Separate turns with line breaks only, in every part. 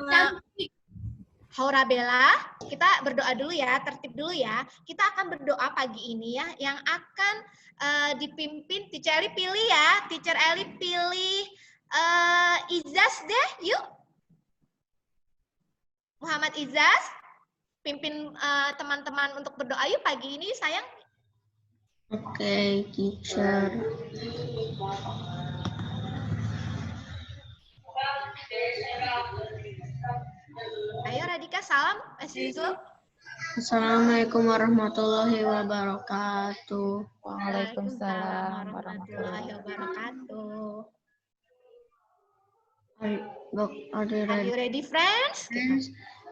cantik.
Haura Bella, kita berdoa dulu ya, tertib dulu ya. Kita akan berdoa pagi ini ya, yang akan dipimpin, Teacher Eli pilih ya. Teacher Eli pilih Izaz deh, yuk. Muhammad Izaz, pimpin teman-teman untuk berdoa yuk pagi ini, sayang.
Oke, teacher.
Ayo Radika, salam as usual.
Assalamualaikum warahmatullahi wabarakatuh.
Waalaikumsalam warahmatullahi wabarakatuh. Are you ready, friends?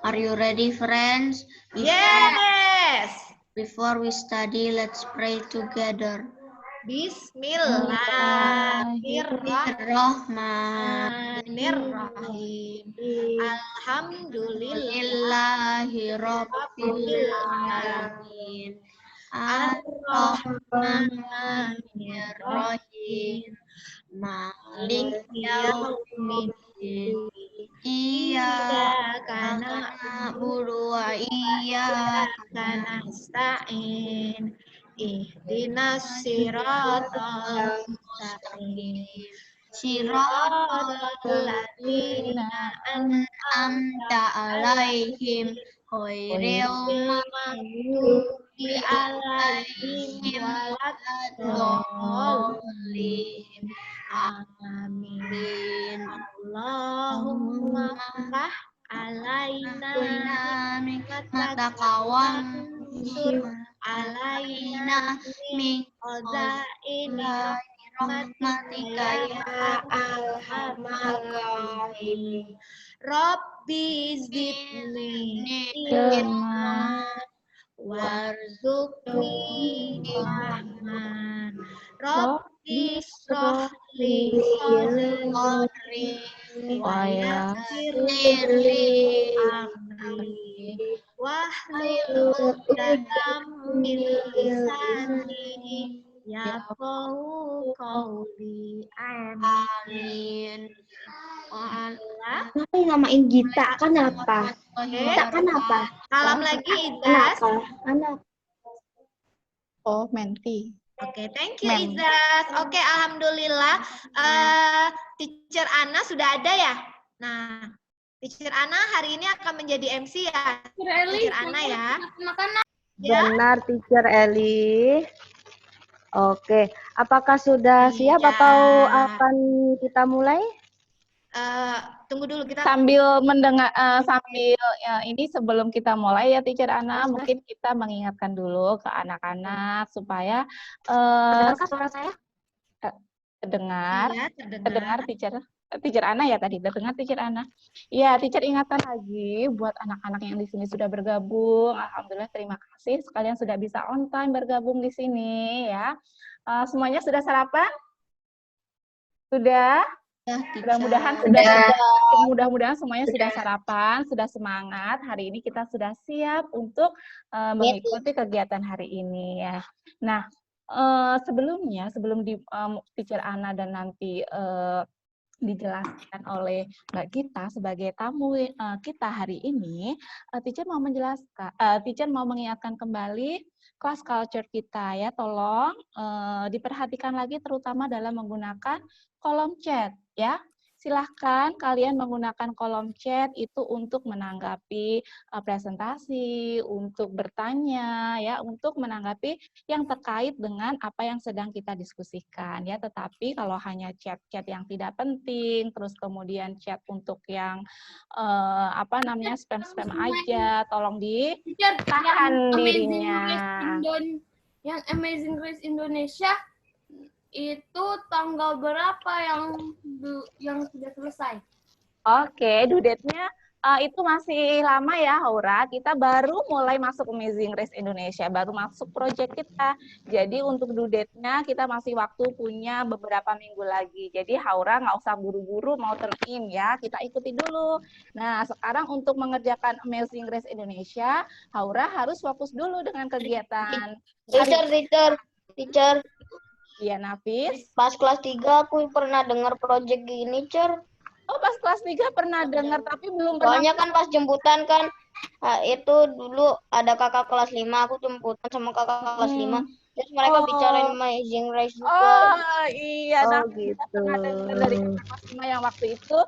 Are you ready, friends?
Yes.
Before we study, let's pray together.
Bismillahirrahmanirrahim.
Alhamdulillahirabbil alamin. Ar-Rahmanir-Rahim. Malik yaumiddin. Iyyaka na'budu wa iyyaka
nasta'in. Ihdinas siratal mustaqim. Siratal ladzina
an'amta alaihim ghairil maghdubi alaihim waladdallin. Amin. Allahumma ftah alaina mataqawam alaina min qazaini rahmatika ya arhamar rahimin. Rabbi zidni ilma warzuqni rahman. Rabbi shrah li sadri wa yassir li amri wahlul 'uqdatam min lisani yafqahu qawli. Amin.
Kenapa namain Gita? Kenapa? Gita kenapa?
Salam lagi, Izaz.
Kenapa?
Oh, Menti.
Oke, thank you, Izaz. Oke, alhamdulillah. Teacher Ana sudah ada ya? Nah, Teacher Ana hari ini akan menjadi MC ya. Teacher Ana ya.
Benar, Teacher Eli. Oke, apakah sudah siap atau akan kita mulai?
Tunggu dulu kita
Sambil mendengar ini sebelum kita mulai ya Teacher Ana, mungkin kita mengingatkan dulu ke anak-anak supaya
Dengarkah suara saya?
terdengar.
ya,
Terdengar Teacher Ana ya tadi, terdengar Teacher Ana. Ya, Teacher ingatkan lagi buat anak-anak yang di sini sudah bergabung. Alhamdulillah terima kasih sekalian sudah bisa on time bergabung di sini ya. Semuanya sudah sarapan? Sudah? Mudah-mudahan semuanya sudah sarapan, sudah semangat. Hari ini kita sudah siap untuk mengikuti kegiatan hari ini ya. Nah, sebelum Teacher Ana dan nanti dijelaskan oleh Mbak Gita sebagai tamu kita hari ini, Teacher mau mengingatkan kembali kelas culture kita ya. Tolong diperhatikan lagi terutama dalam menggunakan kolom chat ya. Silahkan kalian menggunakan kolom chat itu untuk menanggapi presentasi, untuk bertanya, ya, untuk menanggapi yang terkait dengan apa yang sedang kita diskusikan, ya. Tetapi kalau hanya chat-chat yang tidak penting, terus kemudian chat untuk yang spam-spam aja, tolong ditahan dirinya.
Yang Amazing Grace Indonesia itu tanggal berapa yang sudah selesai?
Oke, due date-nya itu masih lama ya, Haura. Kita baru mulai masuk Amazing Race Indonesia, baru masuk proyek kita. Jadi untuk due date-nya kita masih punya beberapa minggu lagi. Jadi Haura nggak usah buru-buru mau turn in ya, kita ikuti dulu. Nah, sekarang untuk mengerjakan Amazing Race Indonesia, Haura harus fokus dulu dengan kegiatan.
Teacher.
Iya, Nafis.
Pas kelas 3 aku pernah dengar proyek gini, Cer.
Oh, pas kelas 3 pernah dengar, tapi belum pernah.
Soalnya kan pas jemputan kan, itu dulu ada kakak kelas 5, aku jemputan sama kakak kelas 5. Terus mereka bicarain Amazing Race juga.
Oh iya, nah kita pernah dengar dari kakak kelas 5 yang waktu itu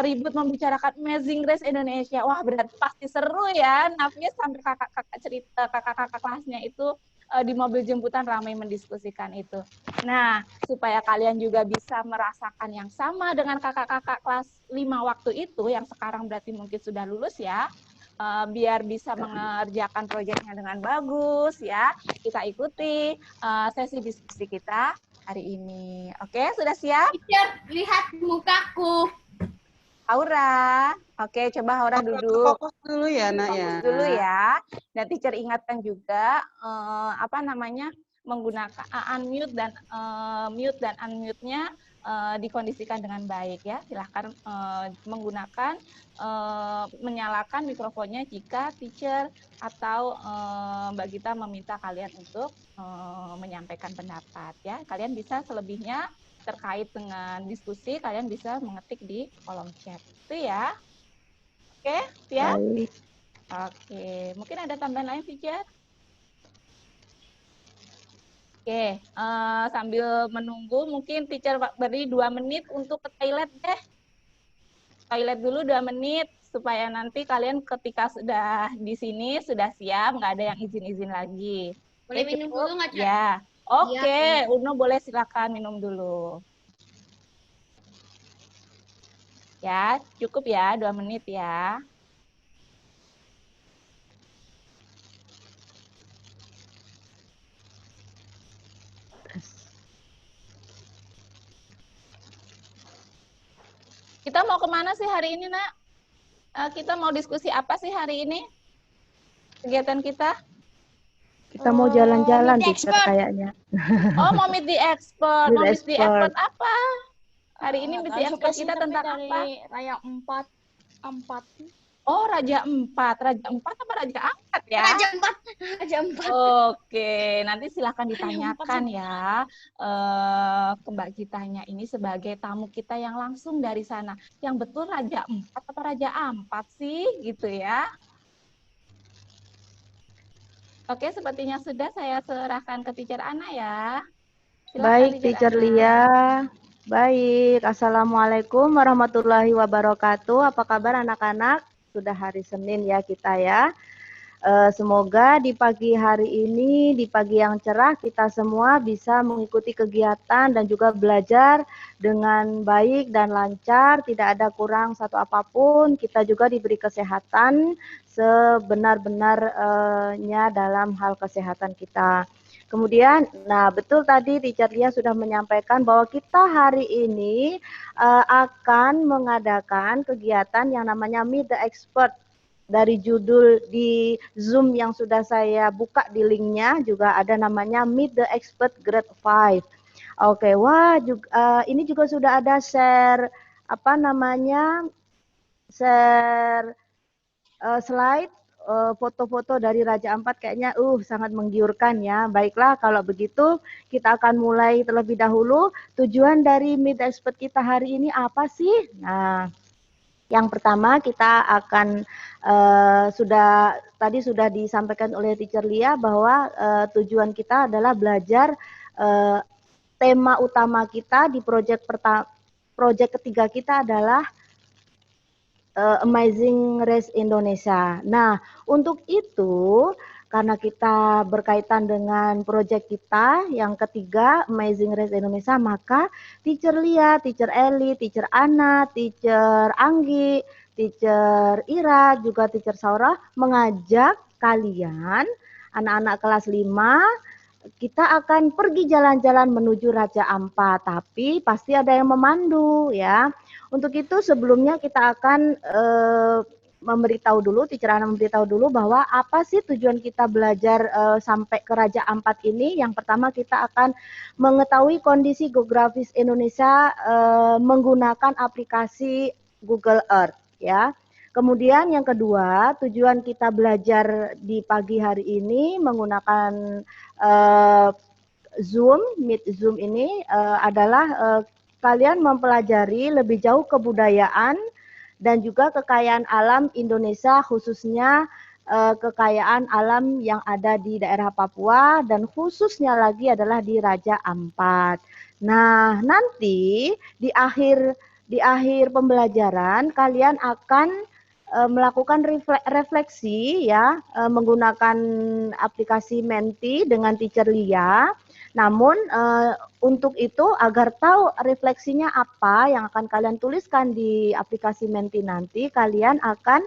ribut membicarakan Amazing Race Indonesia. Wah, berarti pasti seru ya. Nafis sampai kakak-kakak cerita, kakak-kakak kelasnya itu di mobil jemputan ramai mendiskusikan itu. Nah, supaya kalian juga bisa merasakan yang sama dengan kakak-kakak kelas 5 waktu itu, yang sekarang berarti mungkin sudah lulus ya, biar bisa mengerjakan proyeknya dengan bagus ya. Kita ikuti sesi diskusi kita hari ini. Oke, sudah siap?
Teacher, lihat mukaku.
Aura. Oke, coba Aura duduk.
Fokus dulu ya, Nak ya.
Fokus dulu ya. Dan teacher ingatkan juga menggunakan unmute dan mute dan unmute-nya dikondisikan dengan baik ya. Silahkan menggunakan menyalakan mikrofonnya jika teacher atau Mbak Gita meminta kalian untuk menyampaikan pendapat ya. Kalian bisa selebihnya terkait dengan diskusi, kalian bisa mengetik di kolom chat. Itu ya. Oke, siap? Oke, mungkin ada tambahan lain, teacher? Oke, sambil menunggu, mungkin teacher beri 2 menit untuk ke toilet deh. Toilet dulu 2 menit, supaya nanti kalian ketika sudah di sini, sudah siap, nggak ada yang izin-izin lagi.
Boleh minum dulu nggak, Cak?
Ya, oke. Uno boleh silakan minum dulu. Ya, cukup ya, 2 menit ya. Kita mau kemana sih hari ini, Nak? Kita mau diskusi apa sih hari ini? Kegiatan kita?
Kita mau jalan-jalan, teacher kayaknya.
Oh, mau meet the expert. Mau meet the expert apa? Hari ini meet the expert kita tentang apa?
Raya 4.
Oh, Raja 4. Raja 4 apa Raja Angkat ya?
Raja 4.
Oke, nanti silahkan ditanyakan ya ke Mbak Gitanya ini sebagai tamu kita yang langsung dari sana. Yang betul Raja 4 atau Raja Ampat sih gitu ya? Oke, sepertinya sudah saya serahkan ke Teacher Ana ya. Silakan,
Baik, Teacher
Ana.
Lia. Baik, Assalamualaikum warahmatullahi wabarakatuh. Apa kabar anak-anak? Sudah hari Senin ya kita ya. Semoga di pagi hari ini, di pagi yang cerah, kita semua bisa mengikuti kegiatan dan juga belajar dengan baik dan lancar, tidak ada kurang satu apapun. Kita juga diberi kesehatan sebenar-benarnya dalam hal kesehatan kita. Kemudian, nah betul tadi Teacher Lia sudah menyampaikan bahwa kita hari ini akan mengadakan kegiatan yang namanya Meet the Expert. Dari judul di Zoom yang sudah saya buka di linknya juga ada namanya Meet the Expert Grade 5. Oke, wah juga, ini juga sudah ada share share slide foto-foto dari Raja Ampat kayaknya sangat menggiurkan ya. Baiklah kalau begitu kita akan mulai terlebih dahulu. Tujuan dari Meet the Expert kita hari ini apa sih? Nah, yang pertama kita akan sudah disampaikan oleh Teacher Lia bahwa tujuan kita adalah belajar tema utama kita di proyek ketiga kita adalah Amazing Race Indonesia. Nah, untuk itu karena kita berkaitan dengan proyek kita yang ketiga Amazing Race Indonesia, maka Teacher Lia, Teacher Eli, Teacher Ana, Teacher Anggi, Teacher Ira, juga Teacher Saura mengajak kalian anak-anak kelas 5 kita akan pergi jalan-jalan menuju Raja Ampat, tapi pasti ada yang memandu ya. Untuk itu sebelumnya kita akan memberitahu dulu, Teacher Ana memberitahu dulu bahwa apa sih tujuan kita belajar sampai ke Raja Ampat ini. Yang pertama kita akan mengetahui kondisi geografis Indonesia menggunakan aplikasi Google Earth ya. Kemudian yang kedua, tujuan kita belajar di pagi hari ini menggunakan Zoom, Meet Zoom ini adalah kalian mempelajari lebih jauh kebudayaan dan juga kekayaan alam Indonesia, khususnya kekayaan alam yang ada di daerah Papua dan khususnya lagi adalah di Raja Ampat. Nah, nanti di akhir pembelajaran kalian akan melakukan refleksi ya, menggunakan aplikasi Menti dengan Teacher Lia. Namun untuk itu agar tahu refleksinya apa yang akan kalian tuliskan di aplikasi Menti nanti, kalian akan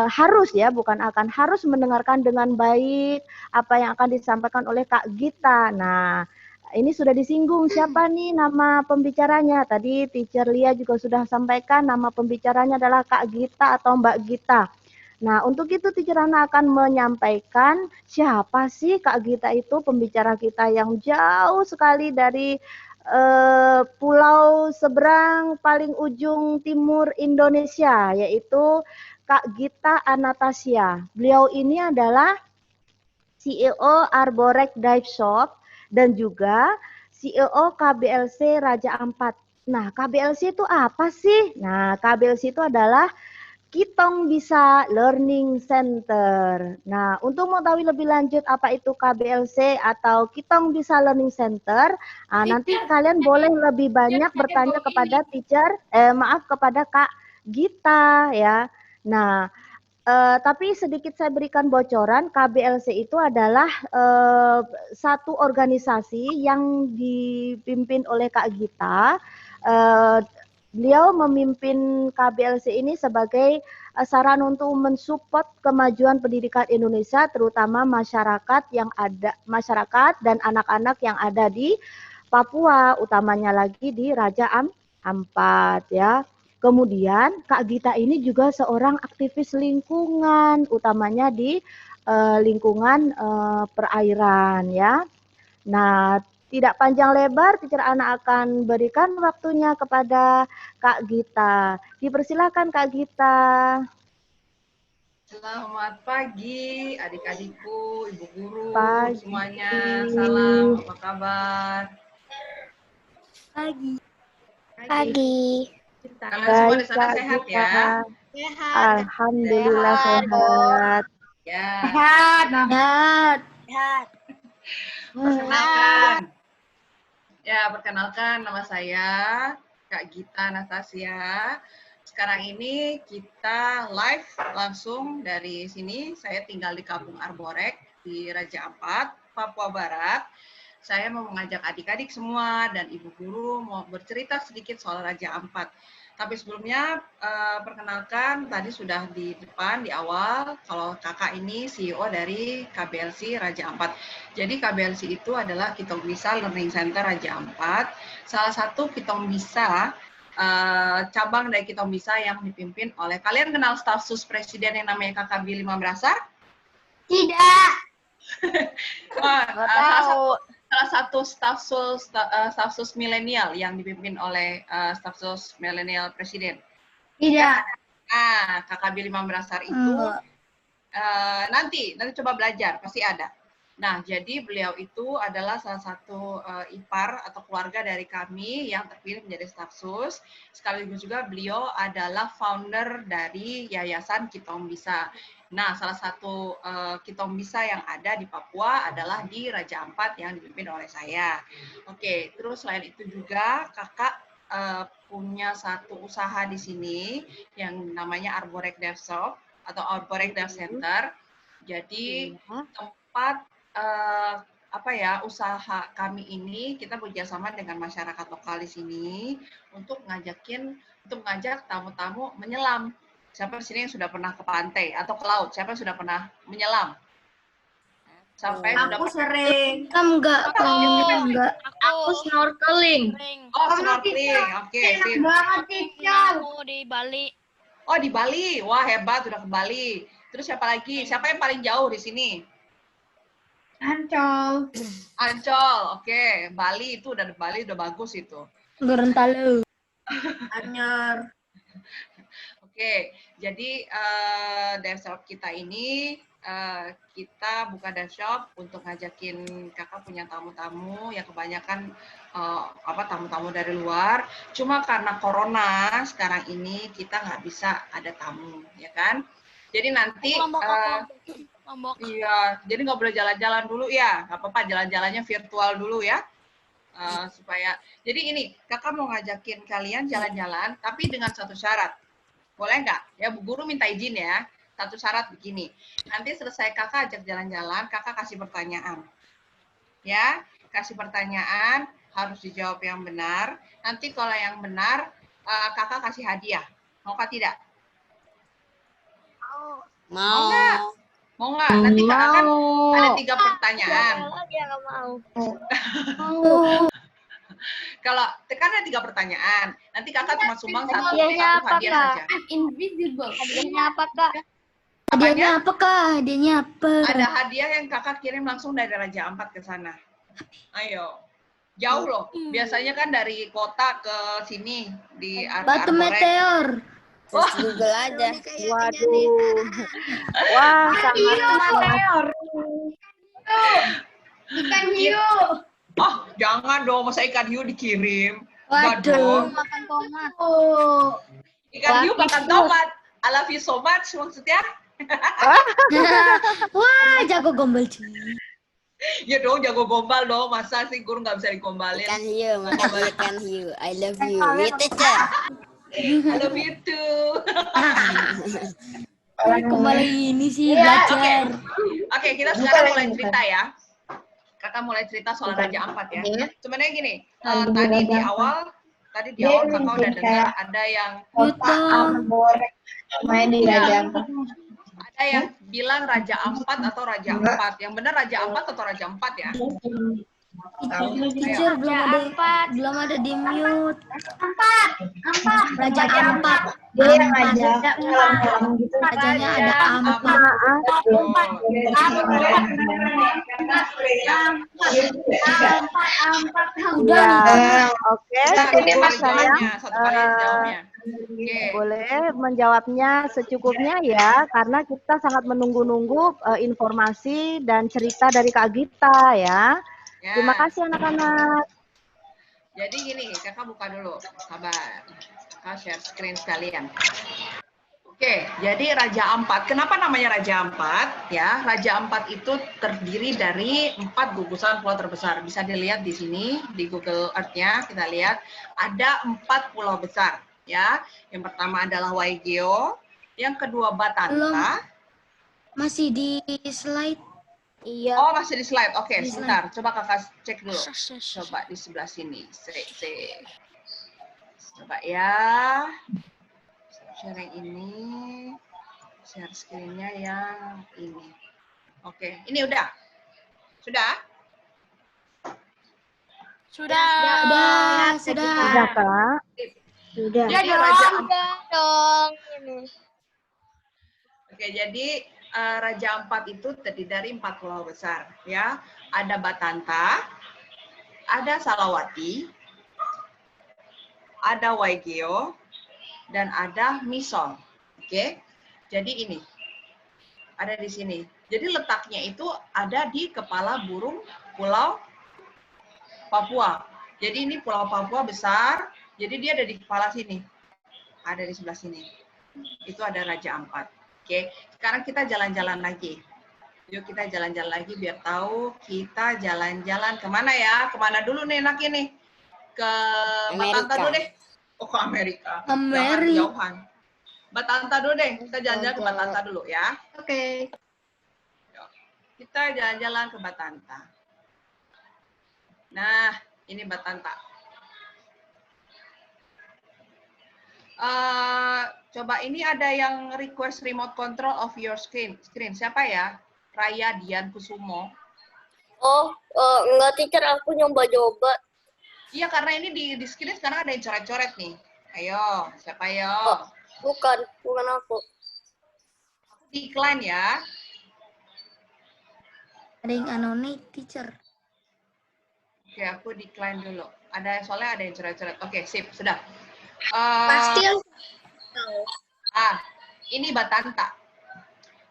harus ya, bukan akan, harus mendengarkan dengan baik apa yang akan disampaikan oleh Kak Gita. Nah, ini sudah disinggung siapa nih nama pembicaranya. Tadi Teacher Lia juga sudah sampaikan nama pembicaranya adalah Kak Gita atau Mbak Gita. Nah, untuk itu Teacher Ana akan menyampaikan siapa sih Kak Gita itu, pembicara kita yang jauh sekali dari pulau seberang paling ujung timur Indonesia, yaitu Kak Gita Anastasia. Beliau ini adalah CEO Arborek Dive Shop dan juga CEO KBLC Raja Ampat. Nah, KBLC itu apa sih? Nah, KBLC itu adalah Kitong Bisa Learning Center. Nah, untuk mengetahui lebih lanjut apa itu KBLC atau Kitong Bisa Learning Center, nanti kalian boleh lebih banyak bertanya kepada kepada Kak Gita ya. Nah, tapi sedikit saya berikan bocoran, KBLC itu adalah satu organisasi yang dipimpin oleh Kak Gita. Beliau memimpin KBLC ini sebagai saran untuk mensupport kemajuan pendidikan Indonesia, terutama masyarakat dan anak-anak yang ada di Papua, utamanya lagi di Raja Ampat ya. Kemudian Kak Gita ini juga seorang aktivis lingkungan, utamanya di lingkungan perairan ya. Nah, tidak panjang lebar, Teacher Ana akan berikan waktunya kepada Kak Gita. Dipersilakan Kak Gita.
Selamat pagi adik-adikku, ibu guru,
Pagi.
semuanya. Salam, apa kabar?
Pagi.
Kalian semua di sana sehat ya?
Sehat.
Alhamdulillah sehat.
Ya.
Sehat.
Perkenalkan nama saya Kak Gita Anastasia. Sekarang ini kita live langsung dari sini. Saya tinggal di Kampung Arborek di Raja Ampat, Papua Barat. Saya mau mengajak adik-adik semua dan ibu guru mau bercerita sedikit soal Raja Ampat. Tapi sebelumnya perkenalkan, tadi sudah di depan di awal kalau kakak ini CEO dari KBLC Raja Ampat. Jadi KBLC itu adalah Kitong Bisa Learning Center Raja Ampat. Salah satu Kitong Bisa cabang dari Kitong Bisa yang dipimpin oleh, kalian kenal staf sus presiden yang namanya Kakak Billy Mambrasar?
Tidak.
Salah satu staf sus milenial yang dipimpin oleh staf sus milenial presiden.
Tidak.
Kakak Billy Mambrasar itu nanti coba belajar, pasti ada. Nah, jadi beliau itu adalah salah satu ipar atau keluarga dari kami yang terpilih menjadi staf sus. Sekaligus juga beliau adalah founder dari Yayasan Kitong Bisa. Nah, salah satu Kitong Bisa yang ada di Papua adalah di Raja Ampat yang dipimpin oleh saya. Oke, terus selain itu juga kakak punya satu usaha di sini yang namanya Arborek Dev Shop atau Arborek Dev Center. Jadi tempat usaha kami ini kita bekerjasama dengan masyarakat lokal di sini untuk ngajak tamu-tamu menyelam. Siapa di sini yang sudah pernah ke pantai atau ke laut? Siapa yang sudah pernah menyelam?
Aku sering.
Enggak.
Aku snorkeling.
Oh, snorkeling. Oke, sip.
Aku di Bali.
Oh, di Bali. Wah, hebat, udah ke Bali. Terus siapa lagi? Siapa yang paling jauh di sini?
Ancol.
Oke. Bali udah bagus itu.
Gorontalo.
Anyar.
Oke, jadi Devshop kita ini kita buka Devshop untuk ngajakin kakak punya tamu-tamu yang kebanyakan tamu-tamu dari luar. Cuma karena corona sekarang ini kita nggak bisa ada tamu, ya kan? Jadi nanti iya, jadi nggak boleh jalan-jalan dulu ya, nggak apa-apa jalan-jalannya virtual dulu ya. Supaya jadi ini kakak mau ngajakin kalian jalan-jalan tapi dengan satu syarat. Boleh nggak? Ya Bu Guru minta izin ya. Satu syarat begini. Nanti selesai kakak ajak jalan-jalan, kakak kasih pertanyaan. Ya, kasih pertanyaan, harus dijawab yang benar. Nanti kalau yang benar, kakak kasih hadiah. Mau kah tidak? Mau nggak? Mau nggak? Nanti kakak kan ada 3 pertanyaan.
Dia nggak mau.
Kalau kan ada 3 pertanyaan, nanti kakak cuma sumbang satu
Hadiahnya apa,
hadiah
Kak?
saja.
Invisible.
Hadiahnya apa, Kak?
Hadiahnya apa, Kak? Hadiahnya apa?
Ada hadiah yang kakak kirim langsung dari Raja Ampat ke sana. Ayo. Jauh loh. Biasanya kan dari kota ke sini di
Batu
Arborek.
meteor.
Wah,
Google aja.
Waduh. Wah, sangat
Ikan hiu.
oh, jangan dong, masa ikan hiu dikirim. Enggak
Waduh.
dong.
Makan tomat.
Oh.
Ikan hiu makan tomat. I love you so much maksudnya.
Wah, jago gombal cuy.
Ya dong, jago gombal dong. Masa sih guru nggak bisa digombalin?
hiu, makan ikan hiu. I love you. Wait teacher.
I love you too.
Kembali ini sih
Oke,
belajar.
Oke, kita sekarang mulai cerita ya. Kakak mulai cerita soal Raja Ampat ya. Sebenarnya gini, tadi di awal kakak udah dengar ada yang
Main di Raja Ampat.
ada yang bilang Raja Ampat atau Raja Ampat. Yang benar Raja Ampat atau Raja Ampat ya?
Teacher belum ada di mute. Raja Ampat.
Dia yang ngajak film-film gitu.
Rajanya ada Ampat.
Ya, oke.
Satu kali
Cukup saya
jawabnya. Oke.
boleh menjawabnya secukupnya ya, karena kita sangat menunggu-nunggu informasi dan cerita dari Kak Gita ya.
Ya.
Terima kasih anak-anak.
Jadi gini, kakak buka dulu. Sabar. Kakak share screen sekalian. Oke, jadi Raja Ampat. Kenapa namanya Raja Ampat? Ya, Raja Ampat itu terdiri dari 4 gugusan pulau terbesar. Bisa dilihat di sini di Google Earth-nya. Kita lihat ada 4 pulau besar. Ya, yang pertama adalah Waigeo, yang kedua Batanta.
Masih di slide.
Iya.
Oh, masih di slide. Oke, sebentar. Coba kakak cek dulu. Coba di sebelah sini. Coba ya. Share yang ini. Share screen-nya yang ini. Oke, ini udah. Sudah?
Sudah.
Sudah, Kak? Sudah.
Jadi Raja Ampat.
Dong. Ini.
Oke, jadi Raja Ampat itu terdiri dari 4 pulau besar, ya. Ada Batanta, ada Salawati, ada Waigeo, dan ada Misol. Oke, jadi ini ada di sini. Jadi letaknya itu ada di kepala burung Pulau Papua. Jadi ini Pulau Papua besar. Jadi dia ada di kepala sini, ada di sebelah sini. Itu ada Raja Ampat. Oke, sekarang kita jalan-jalan lagi. Yuk kita jalan-jalan lagi biar tahu kita jalan-jalan kemana ya? Kemana dulu nih enaknya nih? Ke Batanta dulu deh. Oh, ke Amerika. Jangan jauhan. Batanta dulu deh. Kita jalan-jalan ke Batanta dulu ya.
Oke.
Kita jalan-jalan ke Batanta. Nah, ini Batanta. Coba ini ada yang request remote control of your screen. Siapa ya? Raya Dian Kusumo.
Oh, enggak teacher, aku nyoba-nyoba.
Iya, karena ini di screen sekarang ada yang coret-coret nih. Ayo, siapa yo?
Bukan aku.
Decline ya.
Ada yang anonim, teacher.
Oke, aku decline dulu. Soalnya ada yang coret-coret. Oke, sip, sudah.
Pasti yang
Ini Batanta.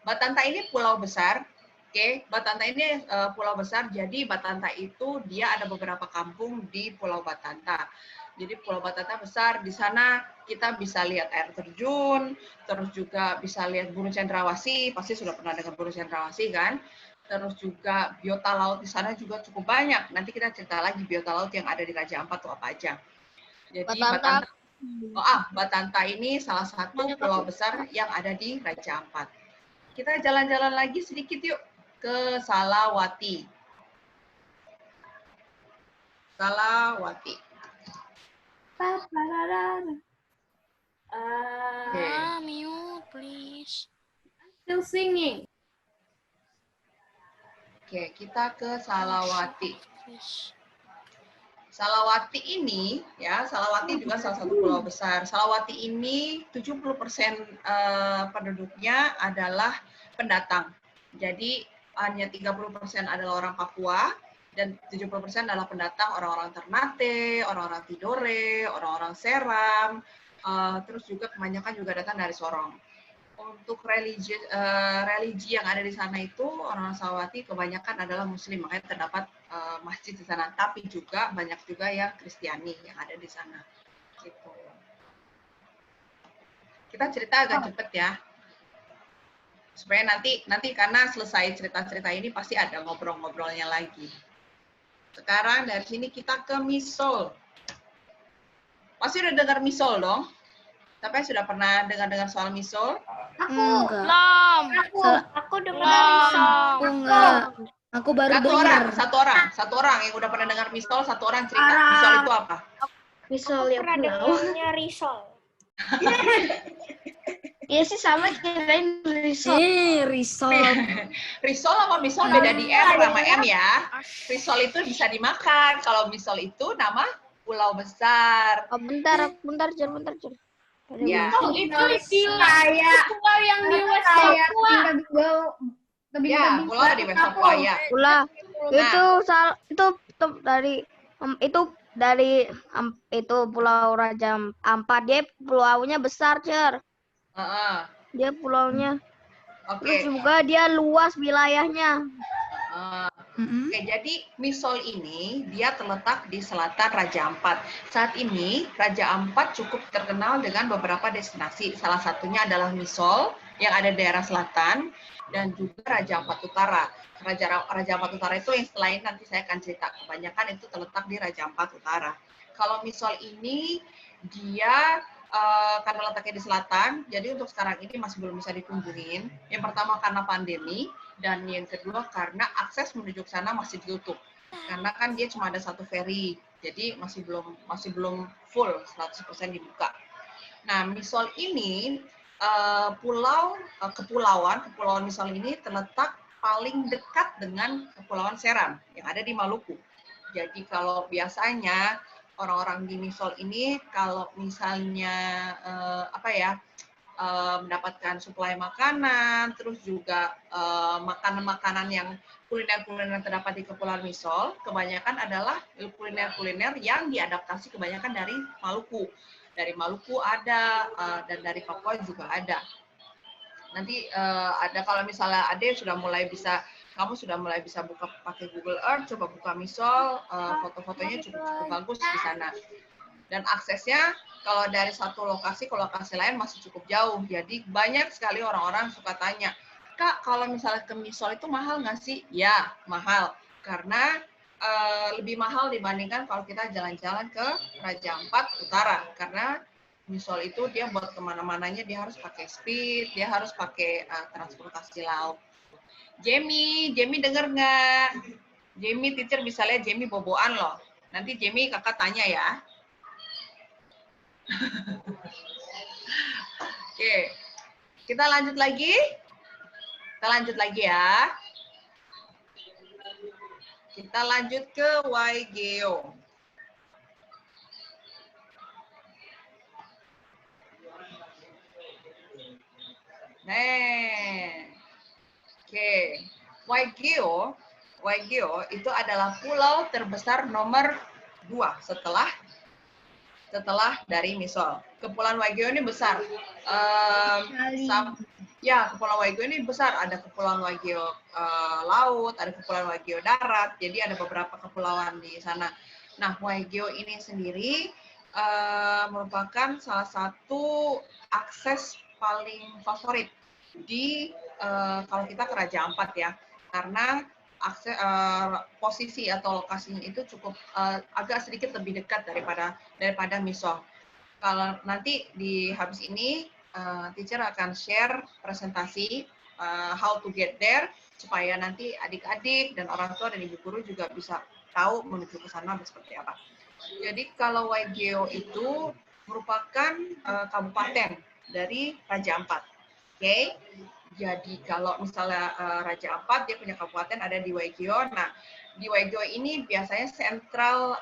Batanta ini pulau besar. Oke, Batanta ini pulau besar. Jadi Batanta itu dia ada beberapa kampung di Pulau Batanta. Jadi Pulau Batanta besar. Di sana kita bisa lihat air terjun, terus juga bisa lihat burung cendrawasih. Pasti sudah pernah dengar burung cendrawasih kan? Terus juga biota laut di sana juga cukup banyak. Nanti kita cerita lagi biota laut yang ada di Raja Ampat itu apa aja. Jadi Batanta ini salah satu pulau besar yang ada di Raja Ampat. Kita jalan-jalan lagi sedikit yuk ke Salawati. Salawati.
Mute, please.
Still singing.
Oke, kita ke Salawati. Salawati ini, ya, Salawati juga salah satu pulau besar. Salawati ini 70% penduduknya adalah pendatang. Jadi hanya 30% adalah orang Papua dan 70% adalah pendatang, orang-orang Ternate, orang-orang Tidore, orang-orang Seram, terus juga kebanyakan juga datang dari Sorong. Untuk religi yang ada di sana itu orang Salawati kebanyakan adalah Muslim, makanya terdapat masjid di sana. Tapi juga banyak juga yang Kristiani yang ada di sana. Gitu. Kita cerita agak cepet ya, supaya nanti karena selesai cerita-cerita ini pasti ada ngobrol-ngobrolnya lagi. Sekarang dari sini kita ke misol. Pasti udah dengar misol dong? Tapi sudah pernah dengar soal misol?
Aku dengar
Belum.
Enggak. Aku baru dengar.
Satu orang yang udah pernah dengar misol, satu orang cerita. Misol itu apa?
Misol yang
dengarnya risol.
Iya sih sama kirain risol.
Risol.
Risol sama misol beda di M sama M ya. Risol itu bisa dimakan. Kalau misol itu nama pulau besar.
Oh, bentar, Cer.
Ya.
Oh, itu kayak pulau yang di West Papua.
Ya, pulau di West Papua ya.
Pula itu dari Pulau Raja Ampat. Dia pulaunya besar, Cer. Dia pulaunya. Terus juga dia luas wilayahnya.
Oke, jadi misol ini dia terletak di selatan Raja Ampat. Saat ini Raja Ampat cukup terkenal dengan beberapa destinasi. Salah satunya adalah misol yang ada di daerah selatan dan juga Raja Ampat Utara. Raja Ampat Utara itu yang setelah ini nanti saya akan cerita. Kebanyakan itu terletak di Raja Ampat Utara. Kalau misol ini dia karena letaknya di selatan, jadi untuk sekarang ini masih belum bisa dikunjungin. Yang pertama karena pandemi, dan yang kedua karena akses menuju ke sana masih ditutup. Karena kan dia cuma ada satu ferry, jadi masih belum full 100% dibuka. Nah, misol ini kepulauan misol ini terletak paling dekat dengan Kepulauan Seram yang ada di Maluku. Jadi kalau biasanya orang-orang di misol ini kalau misalnya mendapatkan suplai makanan, terus juga makanan-makanan yang kuliner-kuliner terdapat di Kepulauan Misol, kebanyakan adalah kuliner-kuliner yang diadaptasi kebanyakan dari Maluku. Dari Maluku ada, dan dari Papua juga ada. Nanti ada kalau misalnya Ade kamu sudah mulai bisa buka pakai Google Earth, coba buka misol, foto-fotonya cukup bagus di sana. Dan aksesnya kalau dari satu lokasi ke lokasi lain masih cukup jauh. Jadi banyak sekali orang-orang suka tanya, Kak, kalau misalnya ke misol itu mahal nggak sih? Ya, mahal. Karena lebih mahal dibandingkan kalau kita jalan-jalan ke Raja Ampat Utara. Karena misol itu dia buat kemana-mananya dia harus pakai speed, dia harus pakai transportasi laut. Jamie denger nggak? Jamie, teacher bisa lihat Jamie boboan loh. Nanti Jamie kakak tanya ya. Oke, kita lanjut lagi. Ya. Kita lanjut ke Waigeo. Oke, Waigeo itu adalah pulau terbesar nomor 2 setelah setelah dari Misol. Kepulauan Waigeo ini besar. Kepulauan Waigeo ini besar. Ada Kepulauan Waigeo laut, ada Kepulauan Waigeo darat. Jadi ada beberapa kepulauan di sana. Nah, Waigeo ini sendiri merupakan salah satu akses paling favorit di kalau kita ke Raja Ampat ya, karena akses posisi atau lokasinya itu cukup agak sedikit lebih dekat daripada Misol. Kalau nanti di habis ini teacher akan share presentasi how to get there supaya nanti adik-adik dan orang tua dan ibu guru juga bisa tahu menuju ke sana seperti apa. Jadi kalau Waigeo itu merupakan kabupaten dari Raja Ampat. Oke. Jadi kalau misalnya Raja Ampat dia punya kabupaten ada di Waigeo. Nah, di Waigeo ini biasanya sentral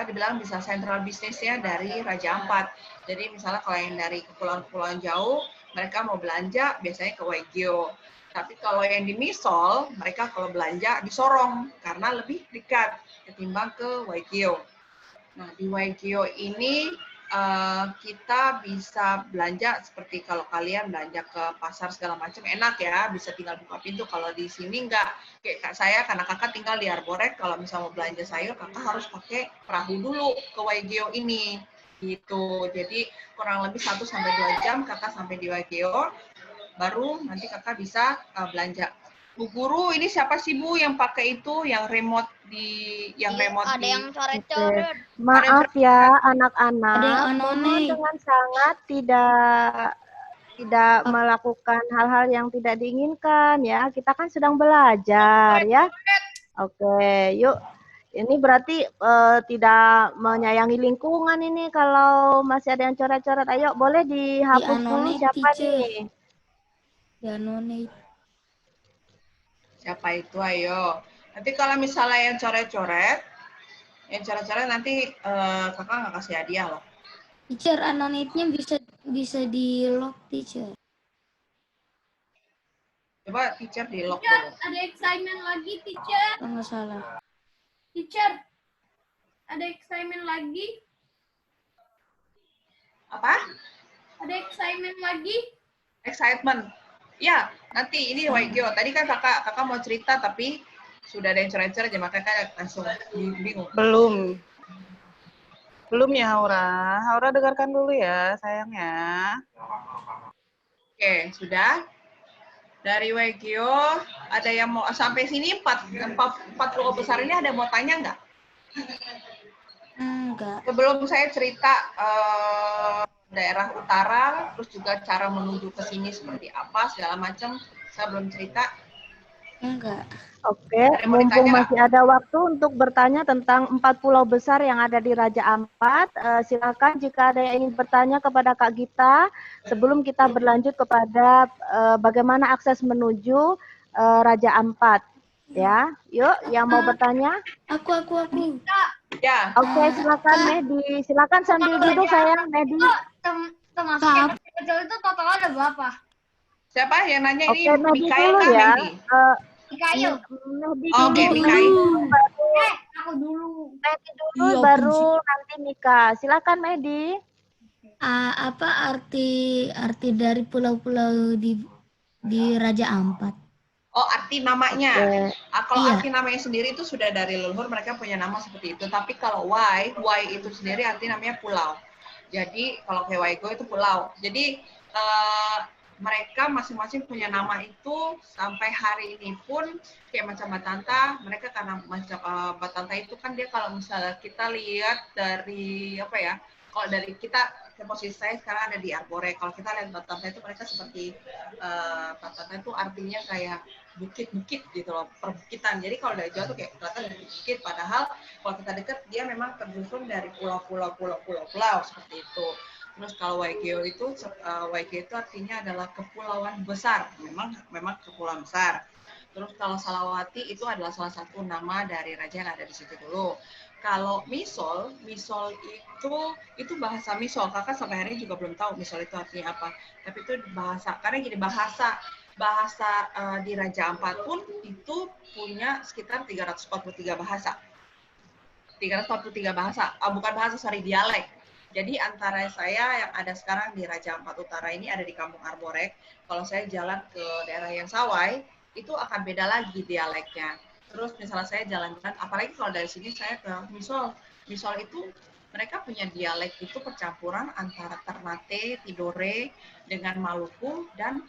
dibilang bisa sentral bisnisnya dari Raja Ampat. Jadi misalnya kalau yang dari kepulauan-kepulauan jauh, mereka mau belanja biasanya ke Waigeo. Tapi kalau yang di Misol, mereka kalau belanja di Sorong karena lebih dekat ketimbang ke Waigeo. Nah, di Waigeo ini kita bisa belanja seperti kalau kalian belanja ke pasar segala macam enak ya, bisa tinggal buka pintu. Kalau di sini enggak, kayak saya karena kakak tinggal di Arborek, kalau misalnya mau belanja sayur kakak harus pakai perahu dulu ke Waigeo ini gitu. Jadi kurang lebih 1 sampai 2 jam kakak sampai di Waigeo, baru nanti kakak bisa belanja. Bu Guru, ini siapa sih Bu yang pakai itu, yang remote
Ada yang coret-coret.
Maaf ya anak-anak,
Ada yang
mohon
anonim.
dengan sangat tidak melakukan hal-hal yang tidak diinginkan ya. Kita kan sedang belajar ya. Oke, yuk. Ini berarti tidak menyayangi lingkungan ini kalau masih ada yang coret-coret. Ayo boleh dihapus dulu
Di-anonim,
siapa
teacher.
nih?
Anonim.
Siapa itu? Ayo. Nanti kalau misalnya yang coret-coret nanti kakak nggak kasih hadiah loh.
Teacher, anonimnya bisa di-lock, teacher.
Coba teacher di lock dulu.
Ada excitement lagi, teacher.
Kalau nggak salah.
Teacher, ada excitement lagi.
Apa?
Ada excitement lagi.
Excitement. Ya, nanti ini Waigeo. Tadi kan kakak mau cerita tapi sudah ada yang coret-coret aja, makanya kakak langsung bingung.
Belum ya Haura. Haura dengarkan dulu ya sayangnya.
Oke, sudah. Dari Waigeo ada yang mau sampai sini 4 pulau besar ini ada mau tanya nggak?
Enggak.
Sebelum saya cerita daerah utara, terus juga cara menuju ke sini seperti apa, segala macam, saya belum cerita.
Enggak.
Oke, mumpung masih ada waktu untuk bertanya tentang 4 pulau besar yang ada di Raja Ampat, silakan jika ada yang ingin bertanya kepada Kak Gita, sebelum kita berlanjut kepada bagaimana akses menuju Raja Ampat. Ya, yuk, yang mau bertanya?
Aku.
Ya.
Oke, silakan Mehdi. Silakan sambil duduk sayang, Mehdi.
Termasuk kecil itu total ada berapa?
Siapa yang nanya ini?
Oke, Mehdi
Mikael
dulu
kah,
ya.
Mehdi?
Mikael.
Mehdi
Oke,
dulu.
Mikael.
Aku dulu.
Mehdi dulu, baru nanti Mika. Silakan Mehdi.
Apa arti dari pulau-pulau di Raja Ampat?
Oh, arti namanya. Kalau
Iya.
arti namanya sendiri itu sudah dari leluhur, mereka punya nama seperti itu. Tapi kalau Y itu sendiri arti namanya pulau. Jadi kalau kayak Waigeo itu pulau. Jadi mereka masing-masing punya nama itu sampai hari ini pun kayak macam Batanta. Mereka karena macam Batanta itu kan dia kalau misalnya kita lihat dari apa ya? Kalau dari kita, posisi saya sekarang ada di Arborek. Kalau kita lihat Batanta itu mereka seperti Batanta itu artinya kayak bukit-bukit gitu loh, perbukitan. Jadi kalau dari jauh tuh kayak kelihatan bukit, padahal kalau kita dekat dia memang tersusun dari pulau-pulau seperti itu. Terus kalau Waigeo itu artinya adalah kepulauan besar, memang kepulauan besar. Terus kalau Salawati itu adalah salah satu nama dari raja yang ada di situ dulu. Kalau Misol itu bahasa Misol. Kakak sampai hari ini juga belum tahu Misol itu artinya apa. Tapi itu bahasa, karena gini bahasa di Raja Ampat pun itu punya sekitar 343 bahasa. 343 bahasa, bukan bahasa, sorry, dialek. Jadi antara saya yang ada sekarang di Raja Ampat Utara ini ada di Kampung Arborek, kalau saya jalan ke daerah yang Sawai, itu akan beda lagi dialeknya. Terus misalnya saya jalan-jalan, apalagi kalau dari sini saya ke Misol itu mereka punya dialek itu percampuran antara Ternate, Tidore, dengan Maluku, dan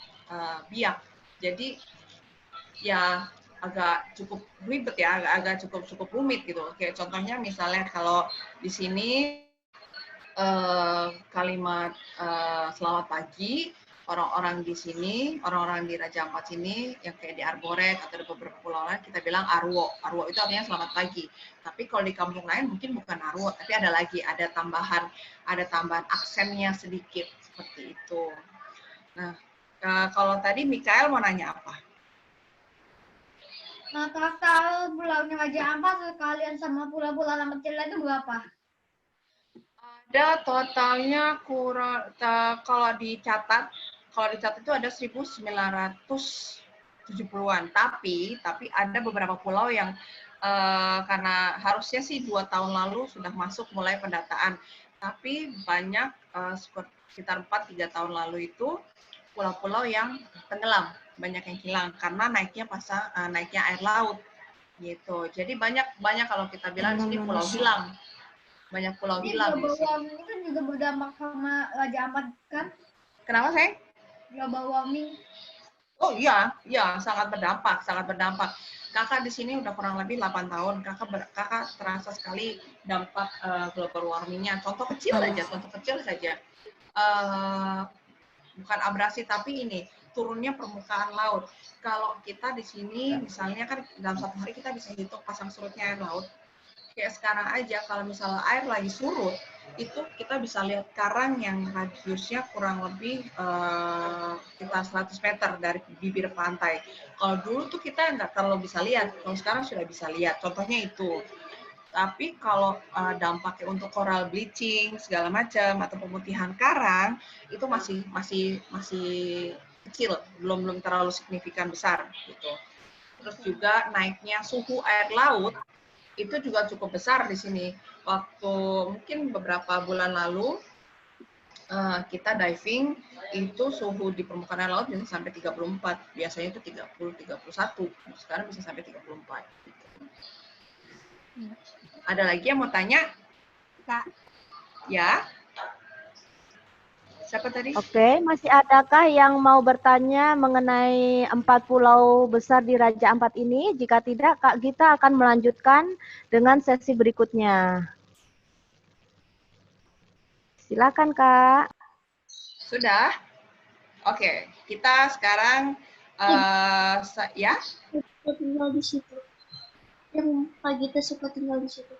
Biak. Jadi ya agak cukup ribet ya, agak cukup rumit gitu. Kayak contohnya misalnya kalau di sini kalimat selamat pagi, orang-orang di sini, orang-orang di Raja Ampat sini, yang kayak di Arborek atau di beberapa pulau lain, kita bilang arwo. Arwo itu artinya selamat pagi. Tapi kalau di kampung lain mungkin bukan arwo, tapi ada tambahan aksennya sedikit seperti itu. Nah, kalau tadi Mikael mau nanya apa?
Nah, total pulaunya Raja Ampat sekalian sama pulau-pulau yang kecil itu berapa?
Ada totalnya kurang, kalau dicatat itu ada 1.970-an. Tapi ada beberapa pulau yang karena harusnya sih 2 tahun lalu sudah masuk mulai pendataan. Tapi banyak sekitar 4-3 tahun lalu itu pulau-pulau yang tenggelam, banyak yang hilang karena naiknya air laut gitu. Jadi banyak kalau kita bilang di sini pulau hilang. Banyak pulau hilang.
Global warming itu juga berdampak sama Raja Ampat kan?
Kenapa, sayang?
Global warming.
Oh iya, sangat berdampak. Kakak di sini udah kurang lebih 8 tahun. Kakak terasa sekali dampak global warming-nya. Contoh kecil saja. Bukan abrasi, tapi ini turunnya permukaan laut. Kalau kita di sini, misalnya kan dalam 1 hari kita bisa hitung pasang surutnya air laut. Kayak sekarang aja, kalau misalnya air lagi surut, itu kita bisa lihat karang yang radiusnya kurang lebih sekitar 100 meter dari bibir pantai. Kalau dulu tuh kita nggak terlalu bisa lihat, kalau sekarang sudah bisa lihat. Contohnya itu. Tapi kalau dampaknya untuk coral bleaching segala macam atau pemutihan karang itu masih kecil, belum terlalu signifikan besar gitu. Terus juga naiknya suhu air laut itu juga cukup besar di sini. Waktu mungkin beberapa bulan lalu kita diving itu suhu di permukaan air laut bisa sampai 34. Biasanya itu 30-31. Sekarang bisa sampai 34. Ada lagi yang mau tanya?
Kak.
Ya. Siapa tadi?
Oke, masih adakah yang mau bertanya mengenai 4 pulau besar di Raja Ampat ini? Jika tidak, Kak Gita akan melanjutkan dengan sesi berikutnya. Silakan, Kak.
Sudah? Oke, kita sekarang ya.
Tinggal di situ. Yang Kak Gita suka tinggal di situ.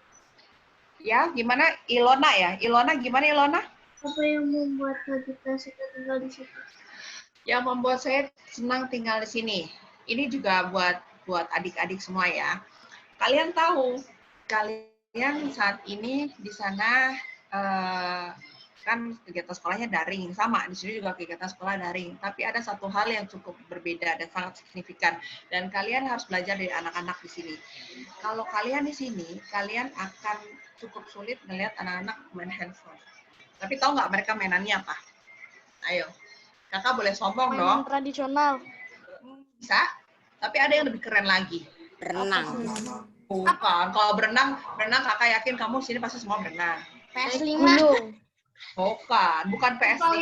Ya, gimana Ilona ya? Ilona gimana Ilona?
Apa yang membuat Kak Gita suka tinggal di situ?
Yang membuat saya senang tinggal di sini. Ini juga buat adik-adik semua ya. Kalian tahu, kalian saat ini di sana kan kegiatan sekolahnya daring, sama di sini juga kegiatan sekolah daring. Tapi ada satu hal yang cukup berbeda dan sangat signifikan, dan kalian harus belajar dari anak-anak di sini. Kalau kalian di sini, kalian akan cukup sulit melihat anak-anak main handphone. Tapi tahu nggak mereka mainannya apa? Ayo, kakak boleh sombong dong.
Tradisional.
Bisa, tapi ada yang lebih keren lagi.
Renang.
Bukan, kalau berenang kakak yakin kamu sini pasti semua berenang.
PS5.
Bukan PS5.